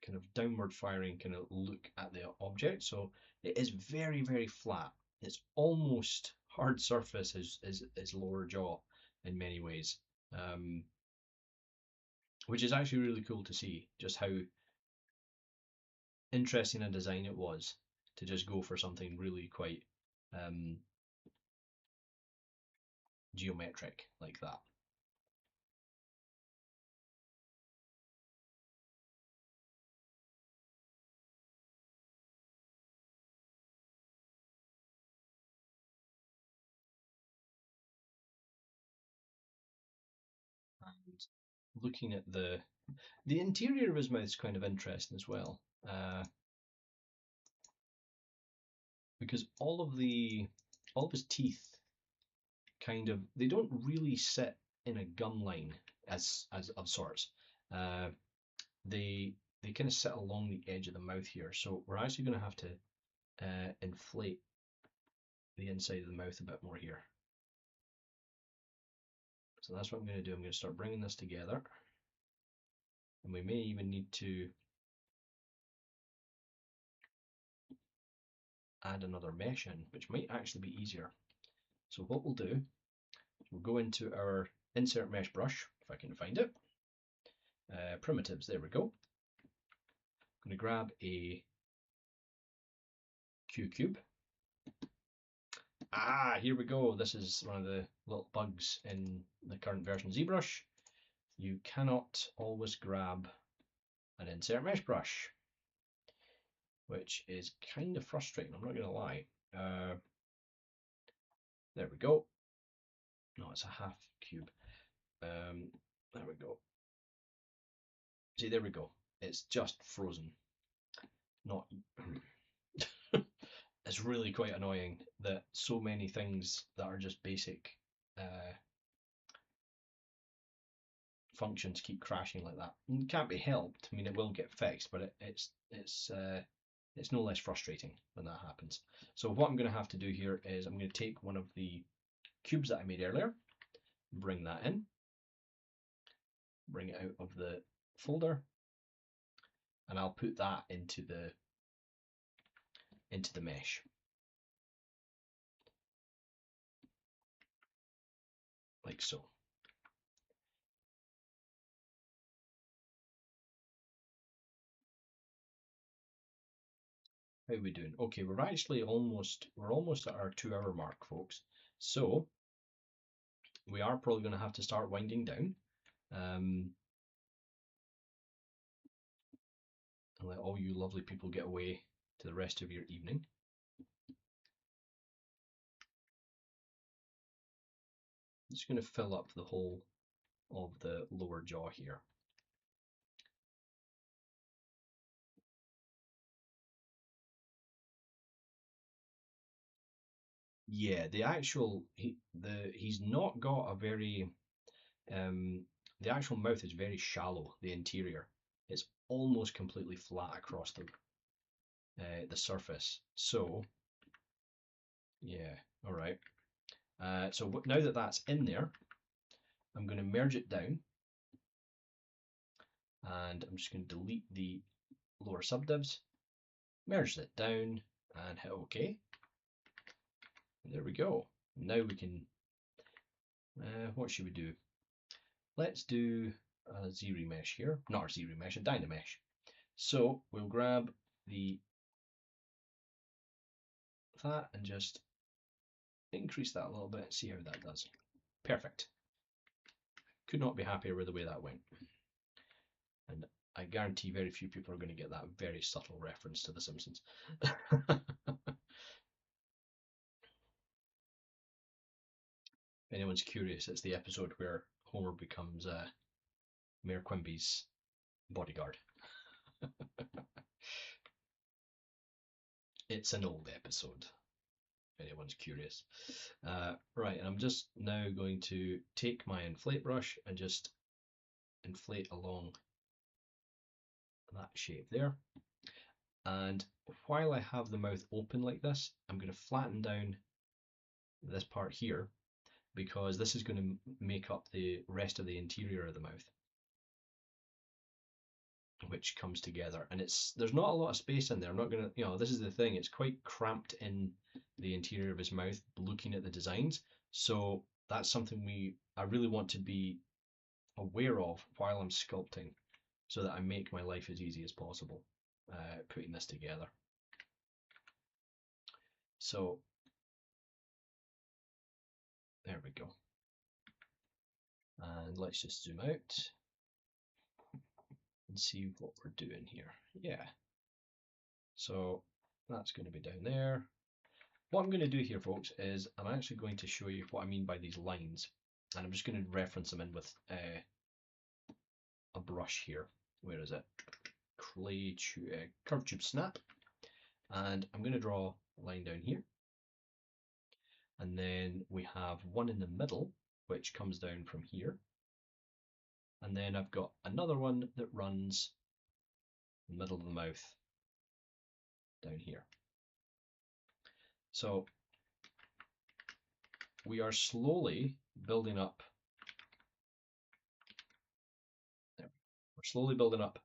kind of downward firing kind of look at the object. So it is very, very flat. It's almost hard surface as lower jaw in many ways, which is actually really cool to see just how interesting a design it was to just go for something really quite geometric like that. And looking at the interior of his mouth is kind of interesting as well, because all of his teeth they don't really sit in a gum line as of sorts. They kind of sit along the edge of the mouth here, so we're actually going to have to inflate the inside of the mouth a bit more here. So that's what I'm going to do. I'm going to start bringing this together, and we may even need to add another mesh in, which might actually be easier. So what we'll do is we'll go into our insert mesh brush, if I can find it. Primitives, there we go. I'm going to grab a Q cube. Here we go. This is one of the little bugs in the current version of Zbrush. You cannot always grab an insert mesh brush, which is kind of frustrating, I'm not going to lie. There we go. No, it's a half cube. There we go. See, there we go. It's just frozen. Not. It's really quite annoying that so many things that are just basic uh, functions keep crashing like that. It can't be helped. I mean, it will get fixed, but it's no less frustrating when that happens. So what I'm going to have to do here is I'm going to take one of the cubes that I made earlier, bring that in, bring it out of the folder, and I'll put that into the mesh. Like so. How are we doing? Okay, we're almost at our 2 hour mark, folks. So we are probably going to have to start winding down. And let all you lovely people get away to the rest of your evening. I'm just going to fill up the whole of the lower jaw here. Yeah, he's not got a very the actual mouth is very shallow. The interior, it's almost completely flat across the surface. So yeah, all right. So now that that's in there, I'm going to merge it down, and I'm just going to delete the lower subdivs, merge it down, and hit OK. There we go. Now we can. What should we do? Let's do a Z-remesh here. Not a Z-remesh, a Dynamesh. So we'll grab that and just increase that a little bit and see how that does. Perfect. Could not be happier with the way that went. And I guarantee very few people are going to get that very subtle reference to The Simpsons. If anyone's curious, it's the episode where Homer becomes Mayor Quimby's bodyguard. It's an old episode, if anyone's curious. Right, and I'm just now going to take my inflate brush and just inflate along that shape there. And while I have the mouth open like this, I'm going to flatten down this part here because this is going to make up the rest of the interior of the mouth, which comes together. And there's not a lot of space in there. I'm not going to, this is the thing, it's quite cramped in the interior of his mouth looking at the designs. So that's something I really want to be aware of while I'm sculpting so that I make my life as easy as possible putting this together. So there we go. And let's just zoom out and see what we're doing here. Yeah. So that's going to be down there. What I'm going to do here, folks, is I'm actually going to show you what I mean by these lines. And I'm just going to reference them in with a brush here. Where is it? Curve tube snap. And I'm going to draw a line down here. And then we have one in the middle, which comes down from here. And then I've got another one that runs in the middle of the mouth down here. So we are slowly building up. We're slowly building up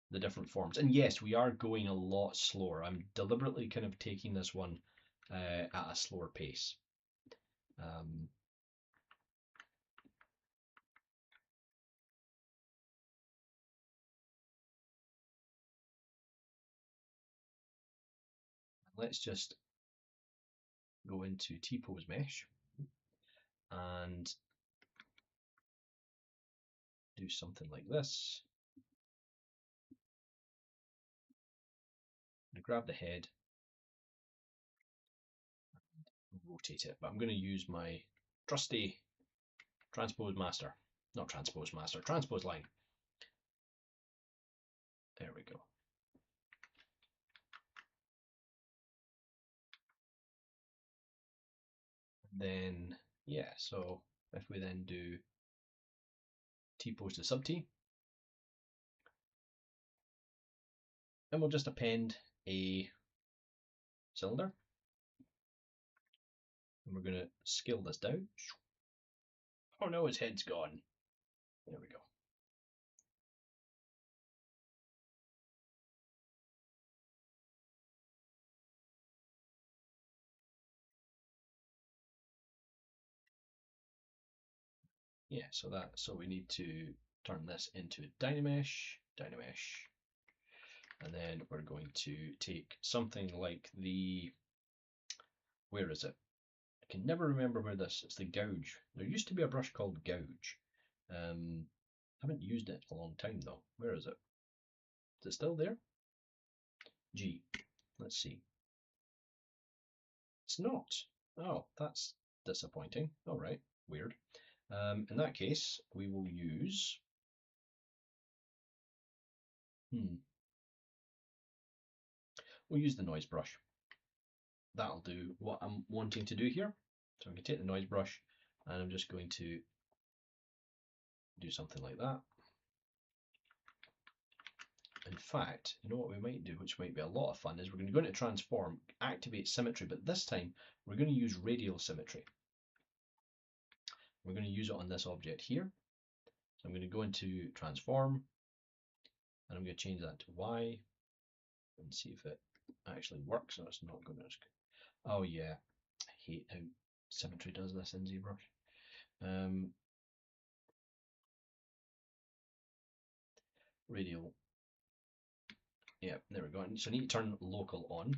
the different forms. And yes, we are going a lot slower. I'm deliberately kind of taking this one at a slower pace. Let's just go into T-pose mesh and do something like this. I'm going to grab the head and rotate it, but I'm going to use my trusty transpose line. There we go. Then, yeah, so if we then do T-pose to sub-T, and we'll just append a cylinder, and we're going to scale this down. Oh no, his head's gone. There we go. Yeah, so we need to turn this into Dynamesh, and then we're going to take something like where is it? I can never remember where it's the gouge. There used to be a brush called gouge. Haven't used it in a long time though. Where is it? Is it still there? G. Let's see. It's not. Oh, that's disappointing. All right, weird. In that case, we will use. We'll use the noise brush. That'll do what I'm wanting to do here. So I'm going to take the noise brush and I'm just going to do something like that. In fact, you know what we might do, which might be a lot of fun, is we're going to go into transform, activate symmetry, but this time we're going to use radial symmetry. We're going to use it on this object here. So I'm going to go into transform and I'm going to change that to Y and see if it actually works. No, it's not going to. Oh yeah, I hate how symmetry does this in ZBrush. Radial. Yeah, there we go. So I need to turn local on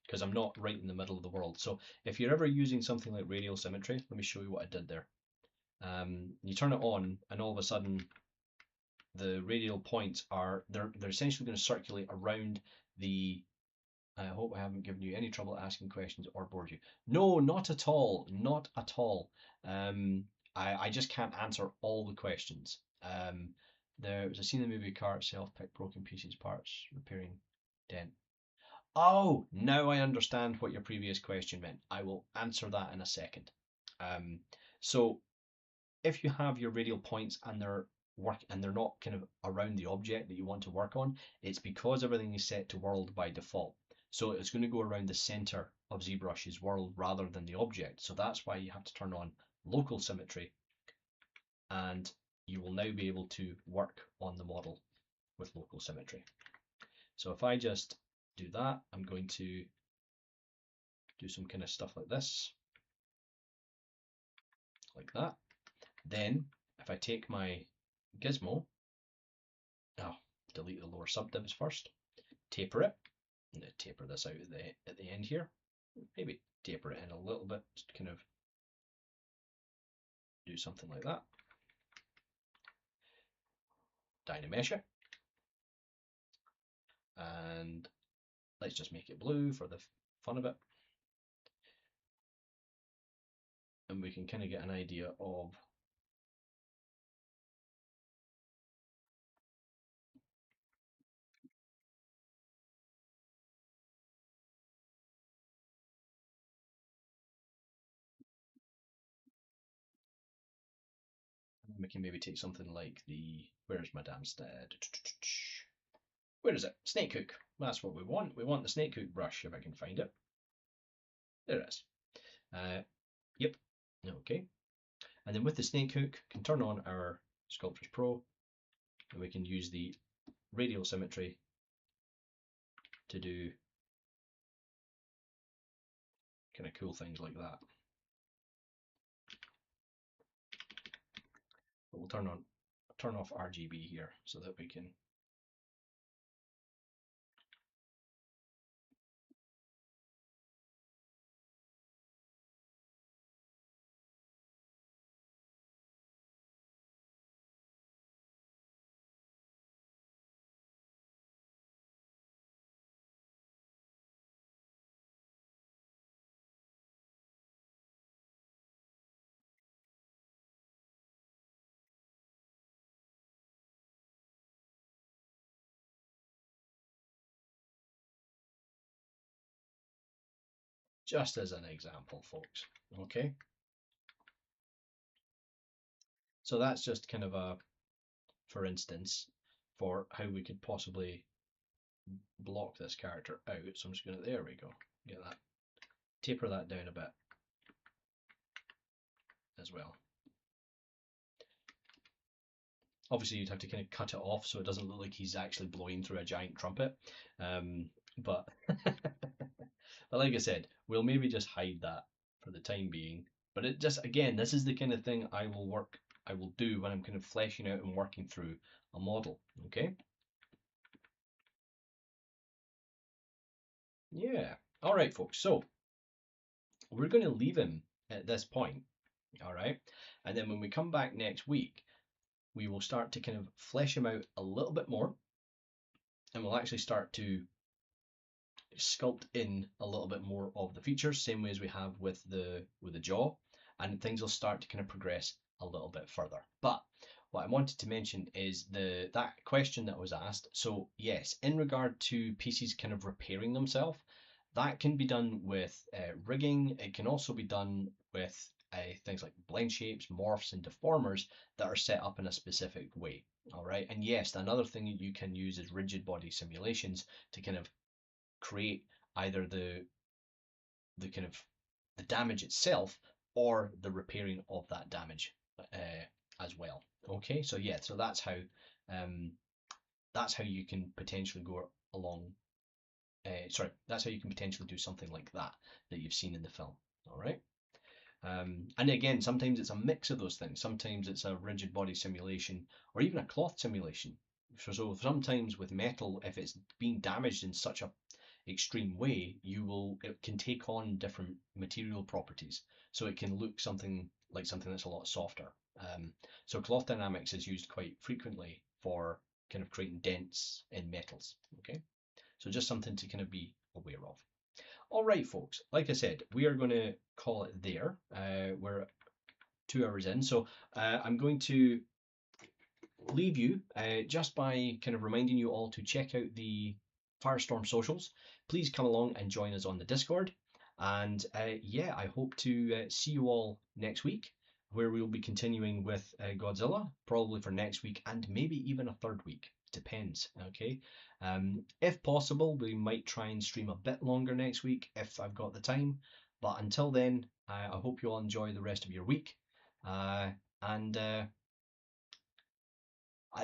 because I'm not right in the middle of the world. So if you're ever using something like radial symmetry, let me show you what I did there. You turn it on and all of a sudden the radial points they're essentially going to circulate around the. I hope I haven't given you any trouble asking questions or bored you. No, not at all, not at all. I just can't answer all the questions. There was a scene in the movie car itself, pick broken pieces, parts, repairing dent. Oh, now I understand what your previous question meant. I will answer that in a second. So if you have your radial points and they're not kind of around the object that you want to work on, it's because everything is set to world by default. So it's going to go around the center of ZBrush's world rather than the object. So that's why you have to turn on local symmetry and you will now be able to work on the model with local symmetry. So if I just do that, I'm going to do some kind of stuff like this, like that. Then if I take my gizmo, delete the lower subdivs first, taper it, and taper this out at the end here, maybe taper it in a little bit, just kind of do something like that. Dynamesh it, and let's just make it blue for the fun of it. And we can kind of get an idea of we can maybe take something like where's my damn stead? Where is it? Snake hook. That's what we want. We want the snake hook brush if I can find it. There it is. Yep. Okay. And then with the snake hook, can turn on our Sculptris Pro, and we can use the radial symmetry to do kind of cool things like that. But we'll turn off RGB here so that we can just as an example, folks. Okay, so that's just kind of a, for instance, for how we could possibly block this character out. So I'm just going to, there we go, get that, taper that down a bit as well. Obviously, you'd have to kind of cut it off so it doesn't look like he's actually blowing through a giant trumpet. But but like I said, we'll maybe just hide that for the time being. But it just, again, this is the kind of thing I will do when I'm kind of fleshing out and working through a model. Okay. Yeah. All right, folks. So we're going to leave him at this point. All right. And then when we come back next week, we will start to kind of flesh him out a little bit more, and we'll actually start to sculpt in a little bit more of the features, same way as we have with the jaw, and things will start to kind of progress a little bit further. But what I wanted to mention is that question that was asked. So yes, in regard to pieces kind of repairing themselves, that can be done with rigging. It can also be done with things like blend shapes, morphs, and deformers that are set up in a specific way. All right, and yes, another thing you can use is rigid body simulations to kind of create either the kind of the damage itself or the repairing of that damage as well. Okay, so yeah, so that's how you can potentially go along. Sorry, that's how you can potentially do something like that you've seen in the film. All right. And again, sometimes it's a mix of those things. Sometimes it's a rigid body simulation or even a cloth simulation. So sometimes with metal, if it's being damaged in such a extreme way, it can take on different material properties. So it can look something that's a lot softer. So cloth dynamics is used quite frequently for kind of creating dents in metals. Okay, so just something to kind of be aware of. All right, folks. Like I said, we are going to call it there. We're 2 hours in, so I'm going to leave you just by kind of reminding you all to check out the Firestorm socials. Please come along and join us on the Discord. And yeah, I hope to see you all next week, where we'll be continuing with Godzilla, probably for next week and maybe even a third week. Depends. Okay. If possible, we might try and stream a bit longer next week if I've got the time. But until then, I hope you all enjoy the rest of your week. And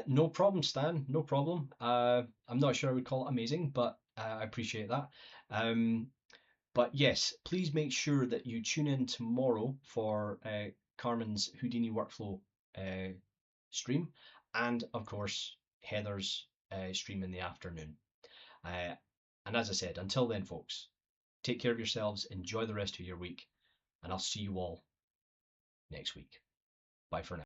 no problem, Stan. No problem. I'm not sure I would call it amazing, but I appreciate that. But yes, please make sure that you tune in tomorrow for Carmen's Houdini workflow stream, and of course Heather's stream in the afternoon. And as I said, until then, folks, take care of yourselves, enjoy the rest of your week, and I'll see you all next week. Bye for now.